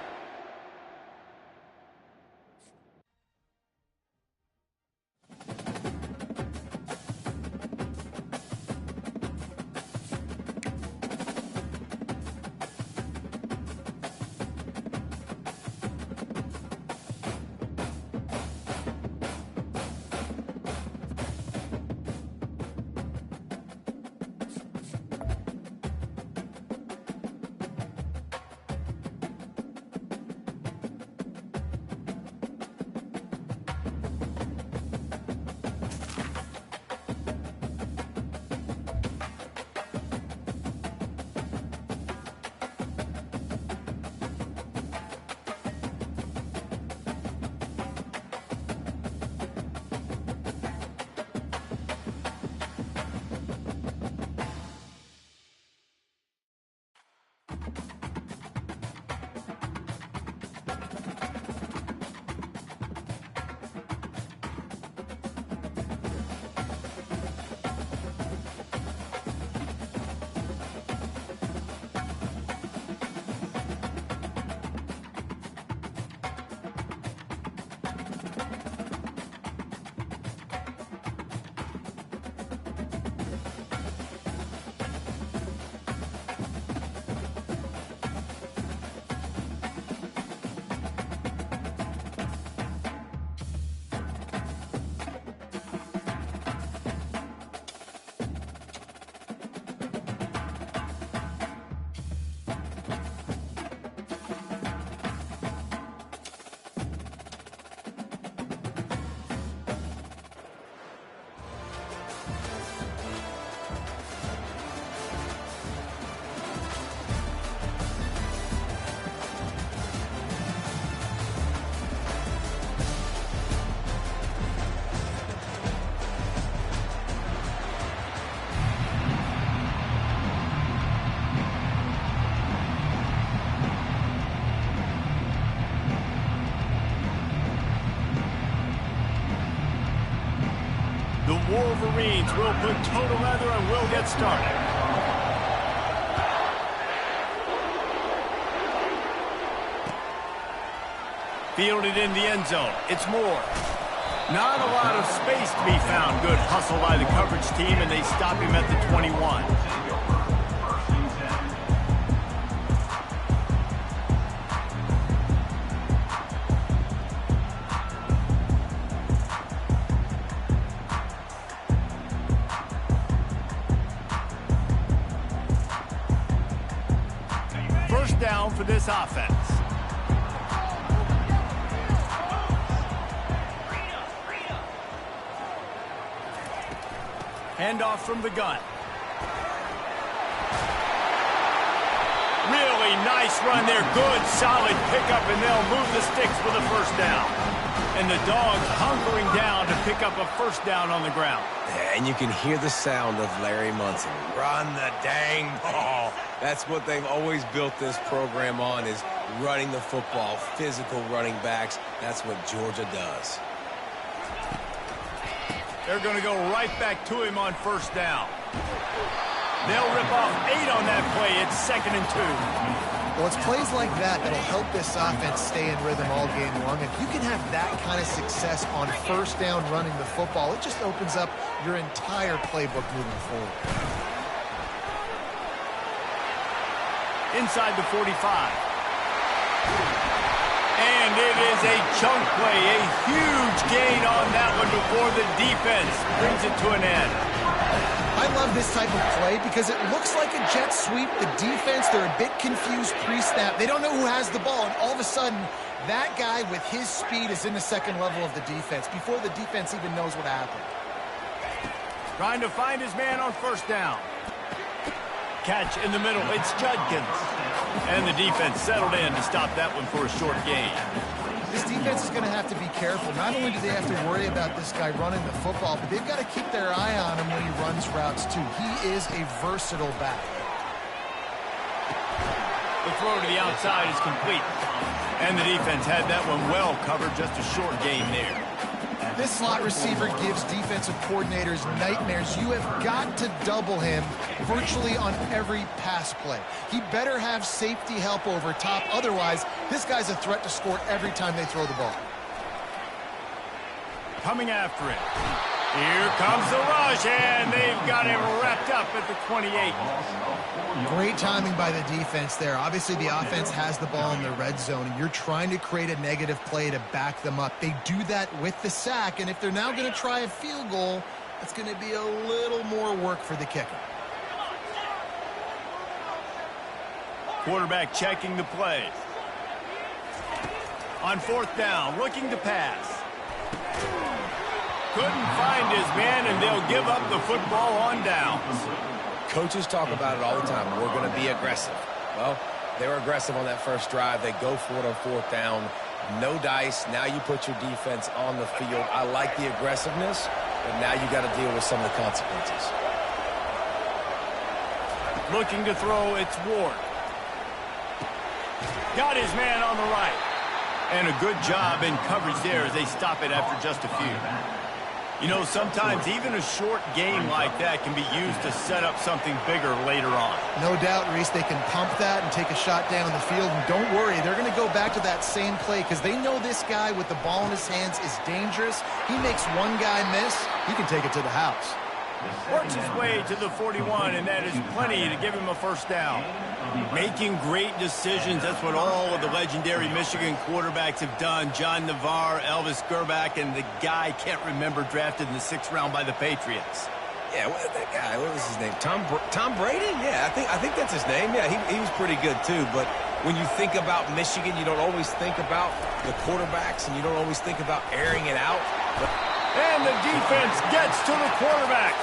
Wolverines will put total leather and will get started. Fielded in the end zone. It's Moore. Not a lot of space to be found. Good hustle by the coverage team, and they stop him at the 21. First down for this offense. Handoff from the gun. Really nice run there. Good, solid pickup, and they'll move the sticks for the first down. And the Dogs hunkering down to pick up a first down on the ground. And you can hear the sound of Larry Munson. Run the dang ball. That's what they've always built this program on, is running the football, physical running backs. That's what Georgia does. They're going to go right back to him on first down. They'll rip off 8 on that play. It's 2nd and 2. Well, it's plays like that that'll help this offense stay in rhythm all game long. If you can have that kind of success on first down running the football, it just opens up your entire playbook moving forward. Inside the 45. And it is a chunk play, a huge gain on that one before the defense brings it to an end. I love this type of play because it looks like a jet sweep. The defense, they're a bit confused pre-snap. They don't know who has the ball, and all of a sudden, that guy with his speed is in the second level of the defense before the defense even knows what happened. Trying to find his man on first down. Catch in the middle. It's Judkins. And the defense settled in to stop that one for a short gain. This defense is going to have to be careful. Not only do they have to worry about this guy running the football, but they've got to keep their eye on him when he runs routes too. He is a versatile back. The throw to the outside is complete. And the defense had that one well covered. Just a short gain there. This slot receiver gives defensive coordinators nightmares. You have got to double him virtually on every pass play. He better have safety help over top. Otherwise, this guy's a threat to score every time they throw the ball. Coming after it. Here comes the rush, and they've got him wrapped up at the 28. Great timing by the defense there. Obviously, the offense has the ball in the red zone, and you're trying to create a negative play to back them up. They do that with the sack, and if they're now going to try a field goal, it's going to be a little more work for the kicker. Quarterback checking the play. On fourth down, looking to pass. Couldn't find his man, and they'll give up the football on downs. Coaches talk about it all the time. We're going to be aggressive. Well, they were aggressive on that first drive. They go for it on fourth down. No dice. Now you put your defense on the field. I like the aggressiveness, but now you got to deal with some of the consequences. Looking to throw, it's Ward. Got his man on the right. And a good job in coverage there as they stop it after just a few. You know, sometimes even a short game like that can be used to set up something bigger later on. No doubt, Reese, they can pump that and take a shot down the field. And don't worry, they're going to go back to that same play because they know this guy with the ball in his hands is dangerous. He makes one guy miss, he can take it to the house. Works his way to the 41, and that is plenty to give him a first down. Making great decisions, that's what all of the legendary Michigan quarterbacks have done. John Navarre, Elvis Gerbach, and the guy can't remember drafted in the 6th round by the Patriots. Yeah, that guy, what was his name? Tom Brady? Yeah, I think that's his name. Yeah, he was pretty good too. But when you think about Michigan, you don't always think about the quarterbacks, and you don't always think about airing it out. And the defense gets to the quarterback.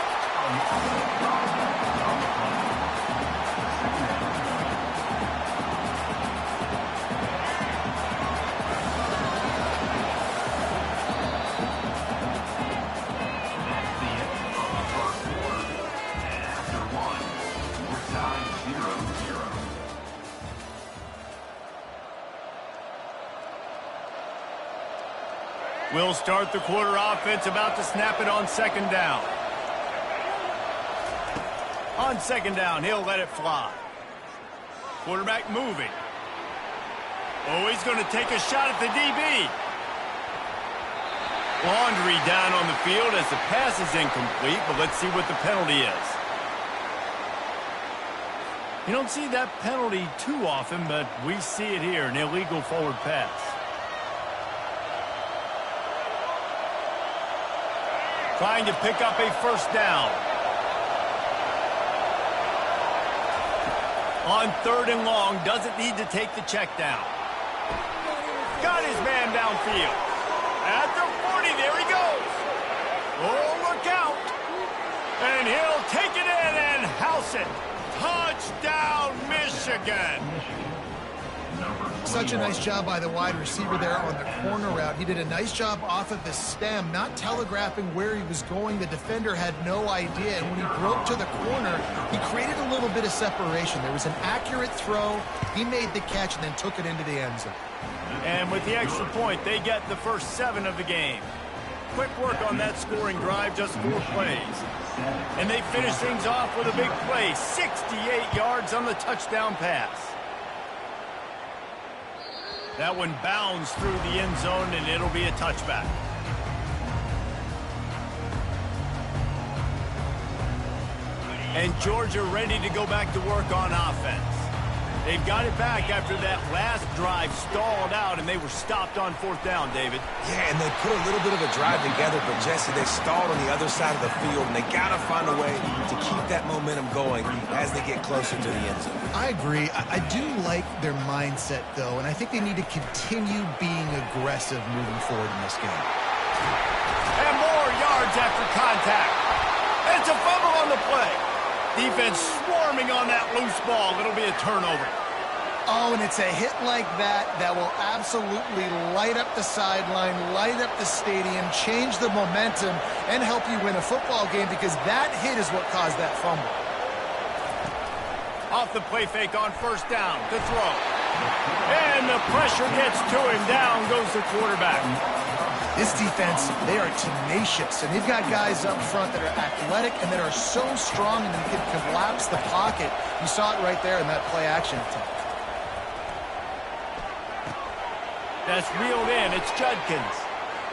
We'll start the quarter offense, about to snap it on second down. On second down, he'll let it fly. Quarterback moving. Oh, he's going to take a shot at the DB. Laundry down on the field as the pass is incomplete, but let's see what the penalty is. You don't see that penalty too often, but we see it here, an illegal forward pass. Trying to pick up a first down. On third and long, doesn't need to take the check down. Got his man downfield. At the 40, there he goes. Oh, look out. And he'll take it in and house it. Touchdown, Michigan. Number Such a nice job by the wide receiver there on the corner route. He did a nice job off of the stem, not telegraphing where he was going. The defender had no idea, and when he broke to the corner, he created a little bit of separation. There was an accurate throw. He made the catch and then took it into the end zone. And with the extra point, they get the first 7 of the game. Quick work on that scoring drive, just 4 plays. And they finish things off with a big play, 68 yards on the touchdown pass. That one bounds through the end zone, and it'll be a touchback. And Georgia ready to go back to work on offense. They've got it back after that last drive stalled out, and they were stopped on 4th down, David. Yeah, and they put a little bit of a drive together, but Jesse, they stalled on the other side of the field, and they got to find a way to keep that momentum going as they get closer to the end zone. I agree. I do like their mindset, though, and I think they need to continue being aggressive moving forward in this game. And more yards after contact. It's a fumble on the play. Defense swarming on that loose ball. It'll be a turnover. Oh, and it's a hit like that that will absolutely light up the sideline, light up the stadium, change the momentum, and help you win a football game, because that hit is what caused that fumble. Off the play fake on 1st down to throw. And the pressure gets to him. Down goes the quarterback. This defense, they are tenacious, and they've got guys up front that are athletic and that are so strong and can collapse the pocket. You saw it right there in that play-action attempt. That's reeled in. It's Judkins.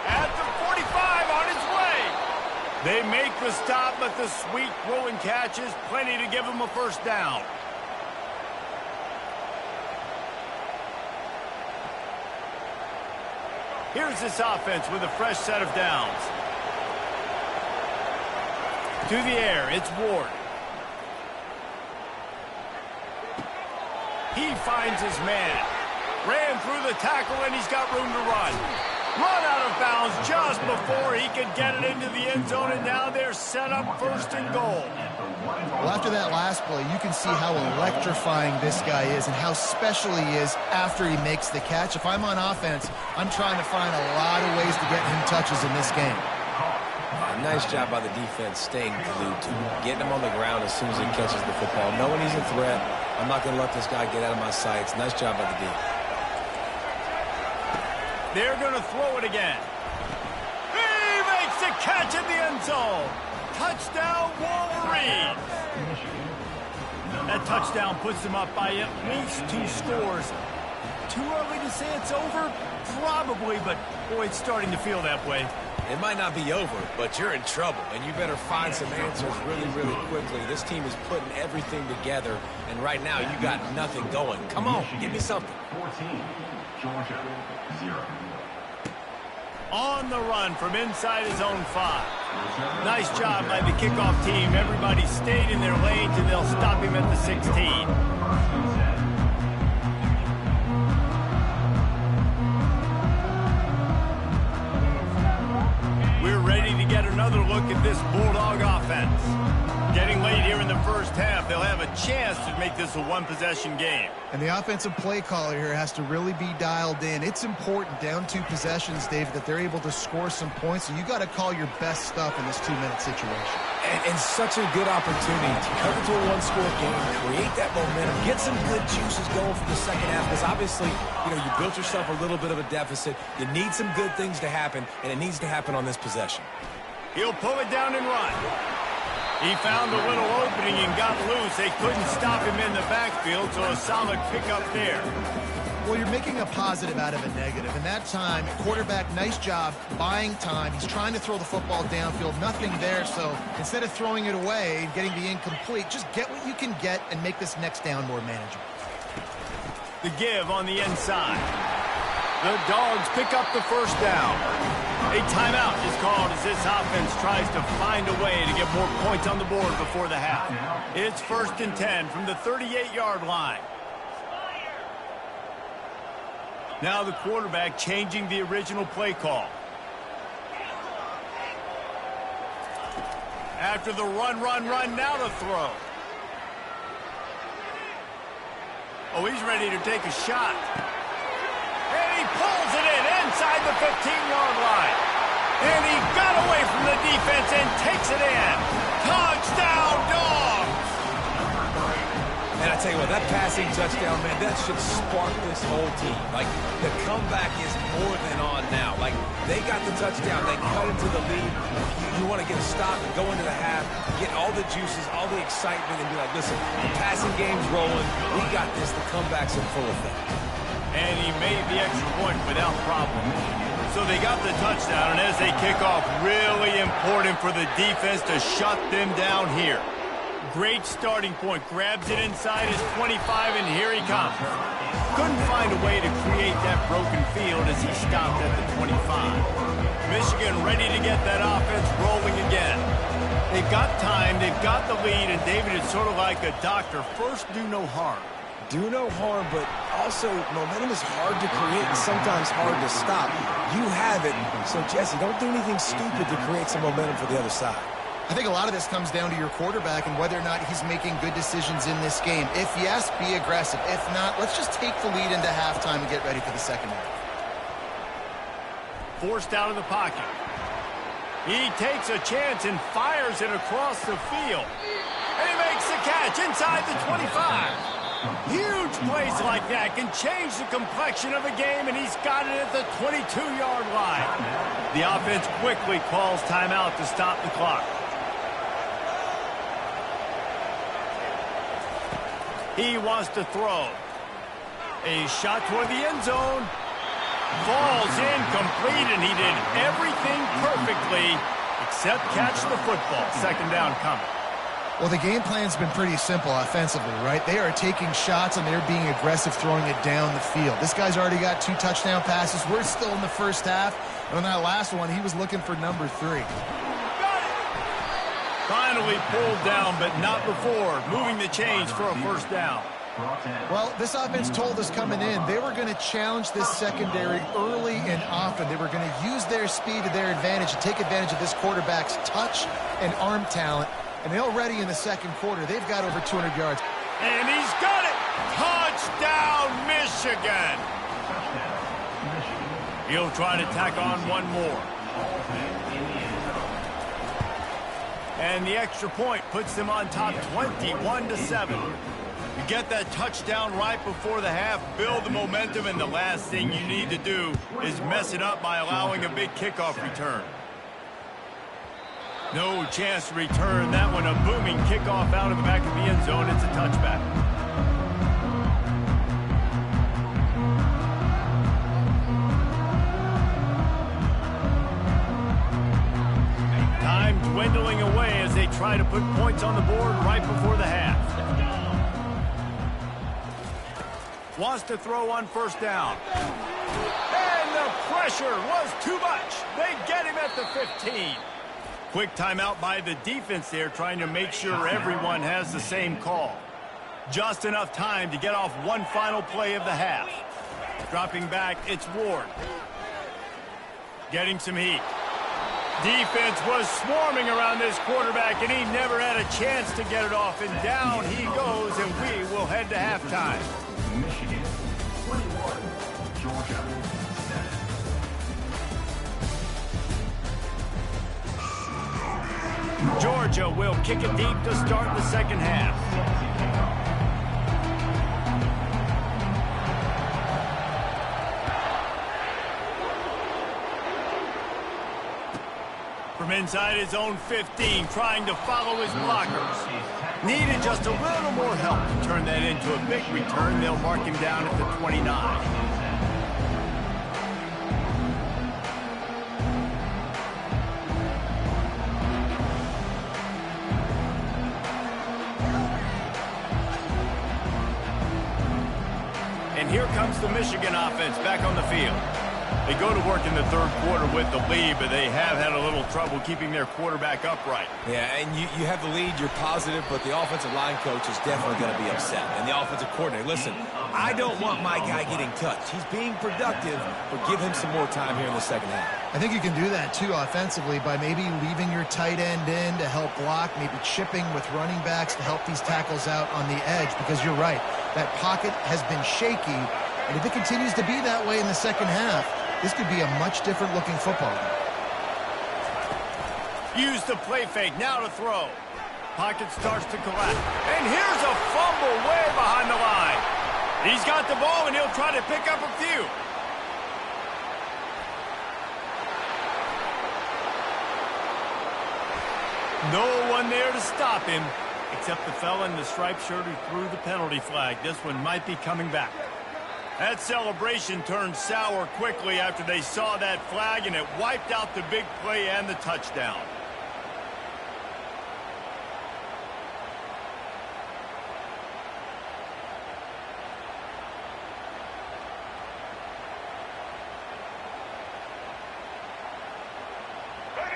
At the 45 on his way. They make the stop, but the sweet throw and catch is plenty to give him a 1st down. Here's this offense with a fresh set of downs. To the air, it's Ward. He finds his man. Ran through the tackle, and he's got room to run. Run out of bounds just before he could get it into the end zone, and now they're set up 1st and goal. Well, after that last play, you can see how electrifying this guy is and how special he is after he makes the catch. If I'm on offense, I'm trying to find a lot of ways to get him touches in this game. Nice job by the defense staying glued to him, getting him on the ground as soon as he catches the football. Knowing he's a threat, I'm not going to let this guy get out of my sights. Nice job by the D. They're going to throw it again. He makes the catch in the end zone. Touchdown, Wolverines. That touchdown puts them up by at least 2 scores. Too early to say it's over? Probably, but boy, it's starting to feel that way. It might not be over, but you're in trouble, and you better find some answers really, really quickly. This team is putting everything together, and right now you got nothing going. Come on, give me something. 14, Georgia, 0. On the run from inside his own 5. Nice job by the kickoff team. Everybody stayed in their lanes, and they'll stop him at the 16. We're ready to get another look at this Bulldog offense. Getting late here in the 1st half, they'll have a chance to make this a 1-possession game. And the offensive play caller here has to really be dialed in. It's important down 2 possessions, David, that they're able to score some points. So you got to call your best stuff in this 2-minute situation. And such a good opportunity to come into a 1-score game, create that momentum, get some good juices going for the 2nd half. Because obviously, you built yourself a little bit of a deficit. You need some good things to happen, and it needs to happen on this possession. He'll pull it down and run. He found a little opening and got loose. They couldn't stop him in the backfield, so a solid pickup there. Well, you're making a positive out of a negative. And that time, quarterback, nice job buying time. He's trying to throw the football downfield. Nothing there, so instead of throwing it away and getting the incomplete, just get what you can get and make this next down more manageable. The give on the inside. The Dogs pick up the 1st down. A timeout is called as this offense tries to find a way to get more points on the board before the half. It's 1st and 10 from the 38-yard line. Now the quarterback changing the original play call. After the run, now the throw. Oh, he's ready to take a shot. he pulls it in inside the 15-yard line. And he got away from the defense and takes it in. Touchdown, Dogs! And I tell you what, that passing touchdown, man, that should spark this whole team. Like, the comeback is more than on now. Like, they got the touchdown. They cut into the lead. You want to get a stop and go into the half, get all the juices, all the excitement, and be like, listen, the passing game's rolling. We got this. The comeback's in full effect. And he made the extra point without problem. So they got the touchdown, and as they kick off, really important for the defense to shut them down here. Great starting point. Grabs it inside his 25, and here he comes. Couldn't find a way to create that broken field as he stopped at the 25. Michigan ready to get that offense rolling again. They've got time, they've got the lead, and David, it's sort of like a doctor. First, do no harm. Do no harm, but also momentum is hard to create and sometimes hard to stop. You have it, so Jesse, don't do anything stupid to create some momentum for the other side. I think a lot of this comes down to your quarterback and whether or not he's making good decisions in this game. If yes, be aggressive. If not, let's just take the lead into halftime and get ready for the second half. Forced out of the pocket. He takes a chance and fires it across the field. And he makes the catch inside the 25. Huge plays like that can change the complexion of a game, and he's got it at the 22-yard line. The offense quickly calls timeout to stop the clock. He wants to throw. A shot toward the end zone. Falls incomplete, and he did everything perfectly except catch the football. Second down coming. Well, the game plan's been pretty simple offensively, right? They are taking shots, and they're being aggressive throwing it down the field. This guy's already got 2 touchdown passes. We're still in the first half. And on that last one, he was looking for number 3. Finally pulled down, but not before. Moving the chains for a first down. Well, this offense told us coming in they were going to challenge this secondary early and often. They were going to use their speed to their advantage and take advantage of this quarterback's touch and arm talent. And already in the second quarter, they've got over 200 yards. And he's got it! Touchdown, Michigan! He'll try to tack on one more. And the extra point puts them on top 21-7. You get that touchdown right before the half, build the momentum, and the last thing you need to do is mess it up by allowing a big kickoff return. No chance to return that one. A booming kickoff out of the back of the end zone. It's a touchback. Time dwindling away as they try to put points on the board right before the half. Wants to throw on first down. And the pressure was too much. They get him at the 15. Quick timeout by the defense there, trying to make sure everyone has the same call. Just enough time to get off one final play of the half. Dropping back, it's Ward. Getting some heat. Defense was swarming around this quarterback, and he never had a chance to get it off. And down he goes, and we will head to halftime. Michigan 21, Georgia 7. Georgia will kick it deep to start the second half. From inside his own 15, trying to follow his blockers. Needed just a little more help to turn that into a big return. They'll mark him down at the 29. And here comes the Michigan offense back on the field. They go to work in the third quarter with the lead, but they have had a little trouble keeping their quarterback upright. Yeah, and you have the lead, you're positive, but the offensive line coach is definitely going to be upset. And the offensive coordinator, listen, I don't want my guy getting touched. He's being productive, but give him some more time here in the second half. I think you can do that, too, offensively, by maybe leaving your tight end in to help block, maybe chipping with running backs to help these tackles out on the edge, because you're right, that pocket has been shaky, And if it continues to be that way in the second half, this could be a much different looking football game. Use the play fake, now to throw. Pocket starts to collapse. And here's a fumble way behind the line. He's got the ball, and he'll try to pick up a few. No one there to stop him, except the fella in the striped shirt who threw the penalty flag. This one might be coming back. That celebration turned sour quickly after they saw that flag, and it wiped out the big play and the touchdown.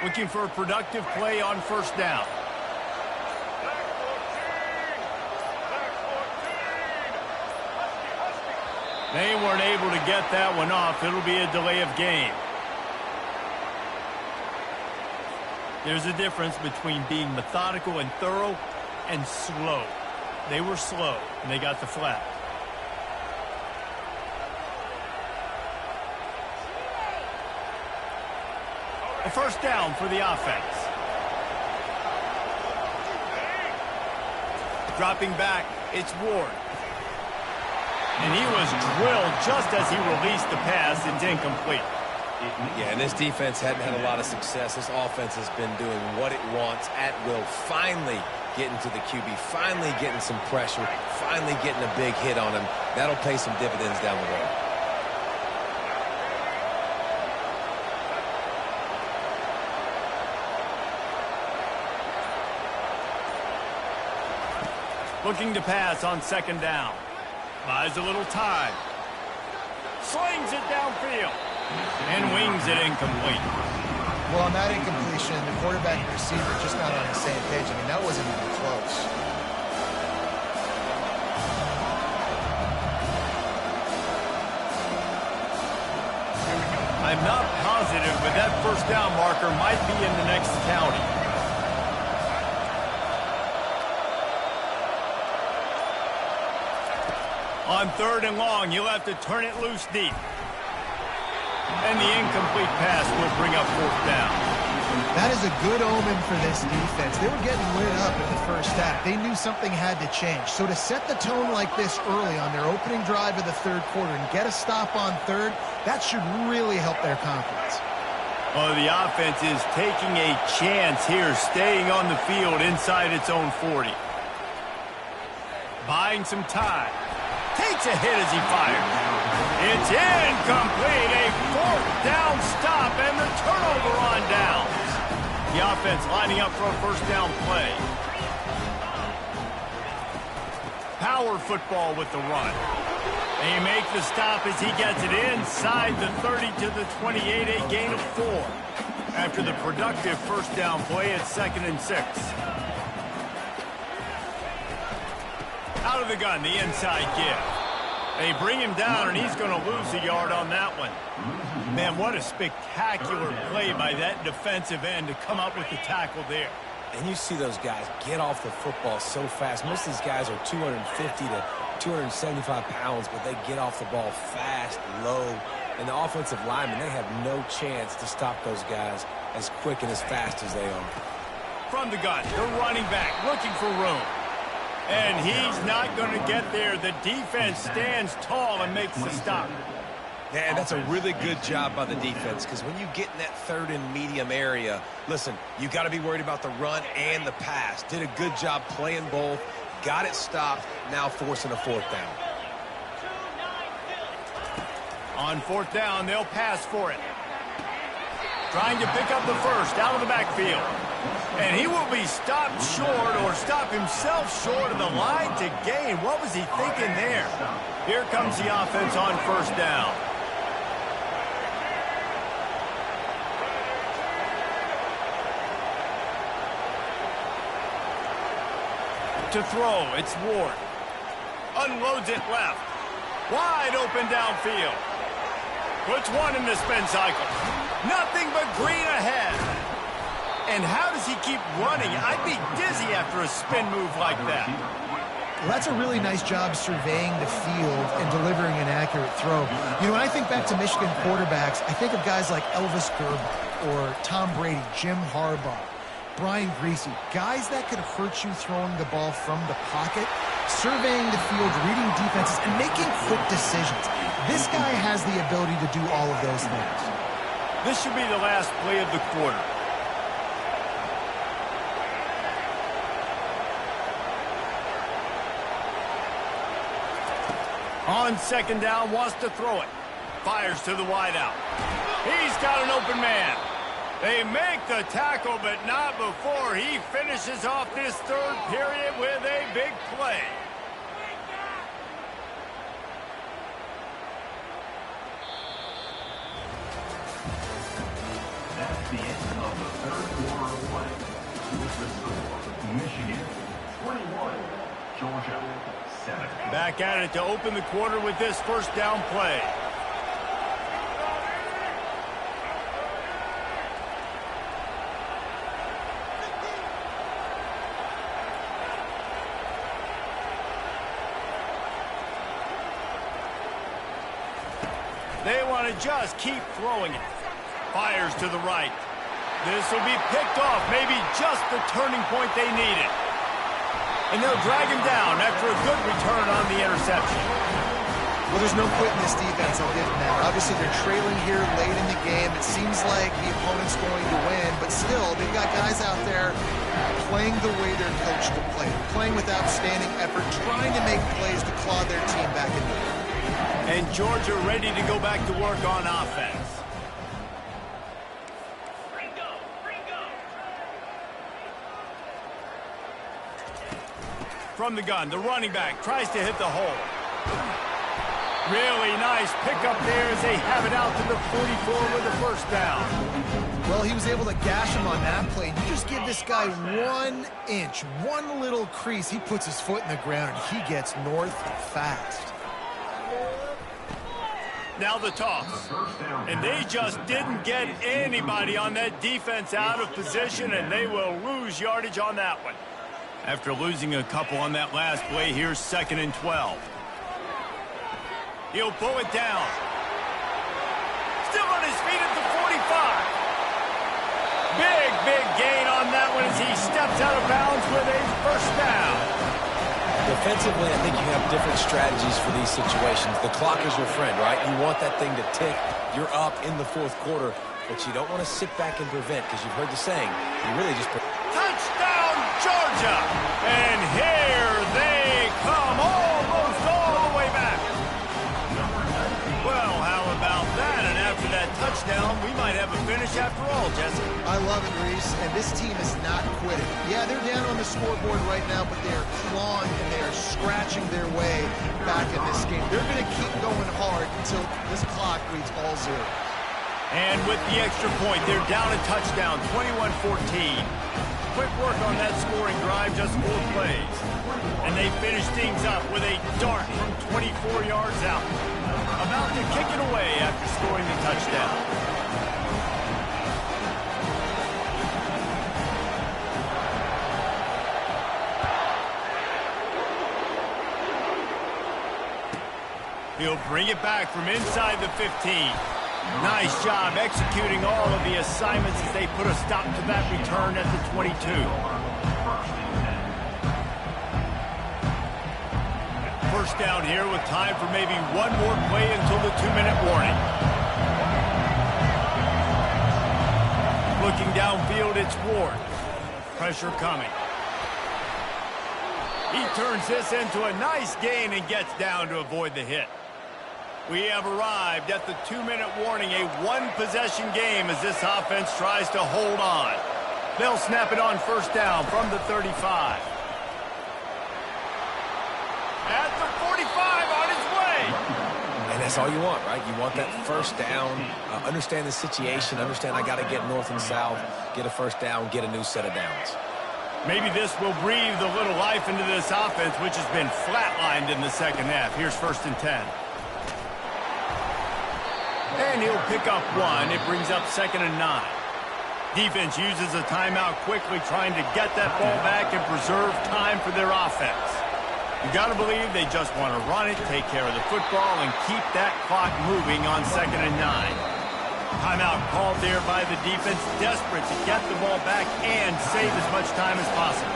Looking for a productive play on first down. They weren't able to get that one off. It'll be a delay of game. There's a difference between being methodical and thorough and slow. They were slow, and they got the flag. A first down for the offense. Dropping back, it's Ward. And he was drilled just as he released the pass. It's incomplete. Yeah, and this defense hadn't had a lot of success. This offense has been doing what it wants at will. Finally getting to the QB, finally getting some pressure, finally getting a big hit on him. That'll pay some dividends down the road. Looking to pass on second down. Buys a little time. Slings it downfield. And wings it incomplete. Well, on that incompletion, the quarterback and receiver just not on the same page. I mean, that wasn't even close. I'm not positive, but that first down marker might be in the next county. On third and long, you'll have to turn it loose deep. And the incomplete pass will bring up fourth down. That is a good omen for this defense. They were getting lit up in the first half. They knew something had to change. So to set the tone like this early on their opening drive of the third quarter and get a stop on third, that should really help their confidence. Well, the offense is taking a chance here, staying on the field inside its own 40. Buying some time. Takes a hit as he fires. It's incomplete. A fourth down stop and the turnover on downs. The offense lining up for a first down play. Power football with the run. They make the stop as he gets it inside the 30 to the 28, a gain of 4. After the productive first down play at 2nd and 6. Out of the gun, the inside give. They bring him down, and he's going to lose a yard on that one. Man, what a spectacular play by that defensive end to come up with the tackle there. And you see those guys get off the football so fast. Most of these guys are 250 to 275 pounds, but they get off the ball fast, low. And the offensive linemen, they have no chance to stop those guys as quick and as fast as they are. From the gun, the running back looking for room. And he's not going to get there. The defense stands tall and makes the stop. Yeah, and that's a really good job by the defense, because when you get in that third and medium area, listen, you got to be worried about the run and the pass. Did a good job playing both, got it stopped, now forcing a fourth down. On fourth down, they'll pass for it. Trying to pick up the first out of the backfield. And he will be stopped short, or stop himself short of the line to gain. What was he thinking there? Here comes the offense on first down. To throw, it's Ward. Unloads it left. Wide open downfield. Puts one in the spin cycle. Nothing but green ahead. And how does he keep running? I'd be dizzy after a spin move like that. Well, that's a really nice job surveying the field and delivering an accurate throw. You know, when I think back to Michigan quarterbacks, I think of guys like Elvis Grbac or Tom Brady, Jim Harbaugh, Brian Griese, guys that could hurt you throwing the ball from the pocket, surveying the field, reading defenses, and making quick decisions. This guy has the ability to do all of those things. This should be the last play of the quarter. On second down, wants to throw it. Fires to the wideout. He's got an open man. They make the tackle, but not before he finishes off this third period with a big play. That's the end of the third quarter of play. With the score, Michigan 21, Georgia 7. Back at it to open the quarter with this first down play. They want to just keep throwing it. Fires to the right. This will be picked off, maybe just the turning point they needed. And they'll drag him down after a good return on the interception. Well, there's no quitting this defense, I'll give them that. Obviously, they're trailing here late in the game. It seems like the opponent's going to win, but still, they've got guys out there playing the way they're coached to play, playing with outstanding effort, trying to make plays to claw their team back in the game. And Georgia ready to go back to work on offense. From the gun, the running back tries to hit the hole. Really nice pickup there as they have it out to the 44 with a first down. Well, he was able to gash him on that play. You just give this guy 1 inch, one little crease, he puts his foot in the ground, and he gets north fast. Now the toss. And they just didn't get anybody on that defense out of position, and they will lose yardage on that one. After losing a couple on that last play, here's 2nd and 12. He'll pull it down. Still on his feet at the 45. Big gain on that one as he steps out of bounds with a first down. Defensively, I think you have different strategies for these situations. The clock is your friend, right? You want that thing to tick. You're up in the 4th quarter, but you don't want to sit back and prevent, because you've heard the saying, you really just... Touchdown, Georgia! And here they come, almost all the way back. Well, how about that? And after that touchdown, we might have a finish after all, Jesse. I love it, Reese, and this team is not quitting. Yeah, they're down on the scoreboard right now, but they are clawing and they are scratching their way back in this game. They're going to keep going hard until this clock reads all 0. And with the extra point, they're down a touchdown, 21-14. Quick work on that scoring drive, just 4 plays. And they finish things up with a dart from 24 yards out. About to kick it away after scoring the touchdown. He'll bring it back from inside the 15. Nice job executing all of the assignments as they put a stop to that return at the 22. First down here with time for maybe one more play until the 2-minute warning. Looking downfield, it's Ward. Pressure coming. He turns this into a nice gain and gets down to avoid the hit. We have arrived at the 2-minute warning, a one-possession game as this offense tries to hold on. They'll snap it on first down from the 35. At the 45, on his way. And that's all you want, right? You want that first down, understand the situation, understand I got to get north and south, get a first down, get a new set of downs. Maybe this will breathe a little life into this offense, which has been flatlined in the second half. Here's 1st and 10. And he'll pick up 1. It brings up 2nd and 9. Defense uses a timeout quickly, trying to get that ball back and preserve time for their offense. You got to believe they just want to run it, take care of the football, and keep that clock moving on 2nd and 9. Timeout called there by the defense, desperate to get the ball back and save as much time as possible.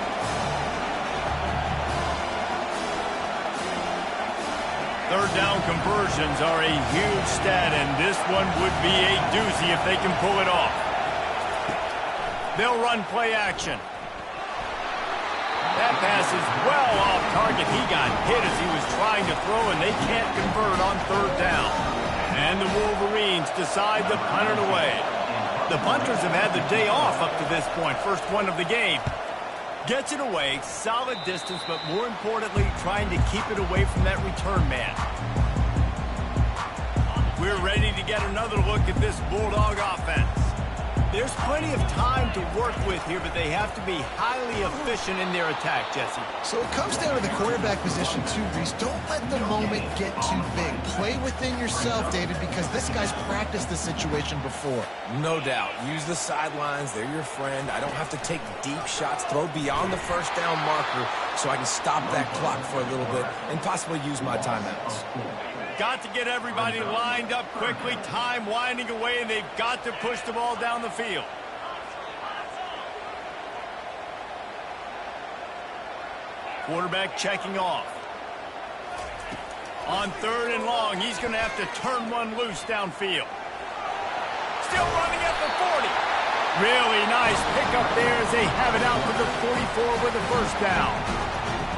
Third down conversions are a huge stat, and this one would be a doozy if they can pull it off. They'll run play action. That pass is well off target. He got hit as he was trying to throw, and they can't convert on 3rd down. And the Wolverines decide to punt it away. The punters have had the day off up to this point. First one of the game. Gets it away, solid distance, but more importantly, trying to keep it away from that return man. We're ready to get another look at this Bulldog offense. There's plenty of time to work with here, but they have to be highly efficient in their attack, Jesse. So it comes down to the quarterback position too, Reese. Don't let the moment get too big. Play within yourself, David, because this guy's practiced this situation before. No doubt. Use the sidelines. They're your friend. I don't have to take deep shots. Throw beyond the 1st down marker so I can stop that clock for a little bit and possibly use my timeouts. Got to get everybody lined up quickly. Time winding away, and they've got to push the ball down the field. Quarterback checking off. On 3rd and long, he's going to have to turn one loose downfield. Still running at the 40. Really nice pickup there as they have it out to the 44 with the 1st down.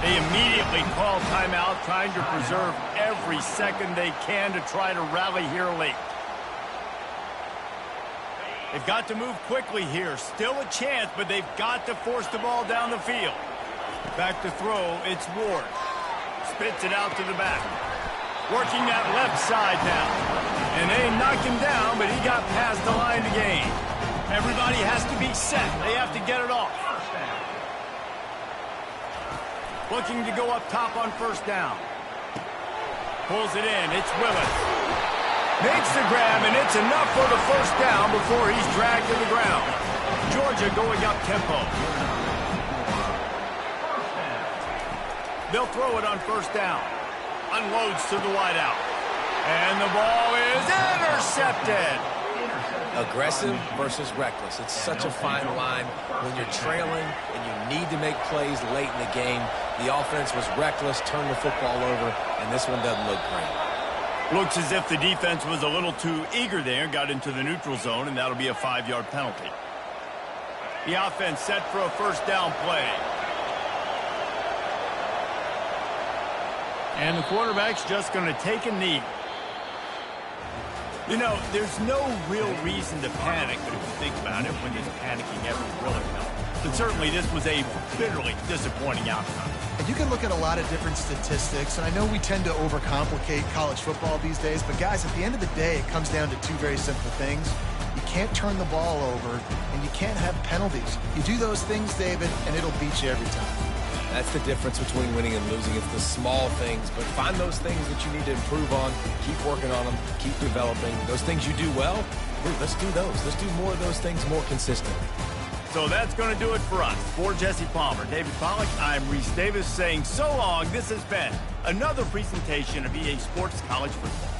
They immediately call timeout, trying to preserve every second they can to try to rally here late. They've got to move quickly here. Still a chance, but they've got to force the ball down the field. Back to throw, it's Ward. Spits it out to the back. Working that left side now. And they knock him down, but he got past the line to gain. Everybody has to be set. They have to get it off. Looking to go up top on 1st down. Pulls it in. It's Willis. Makes the grab, and it's enough for the 1st down before he's dragged to the ground. Georgia going up tempo. They'll throw it on 1st down. Unloads to the wideout. And the ball is intercepted. Aggressive versus reckless. It's such a fine line when you're trailing and you need to make plays late in the game. The offense was reckless, turned the football over, and this one doesn't look great. Looks as if the defense was a little too eager there, got into the neutral zone, and that'll be a 5-yard penalty. The offense set for a 1st down play. And the quarterback's just going to take a knee. You know, there's no real reason to panic, but if you think about it, when does panicking ever really help? But certainly this was a bitterly disappointing outcome. And you can look at a lot of different statistics, and I know we tend to overcomplicate college football these days, but guys, at the end of the day, it comes down to 2 very simple things. You can't turn the ball over, and you can't have penalties. You do those things, David, and it'll beat you every time. That's the difference between winning and losing. It's the small things, but find those things that you need to improve on. Keep working on them. Keep developing. Those things you do well, let's do those. Let's do more of those things more consistently. So that's going to do it for us. For Jesse Palmer, David Pollack, I'm Reese Davis saying so long. This has been another presentation of EA Sports College Football.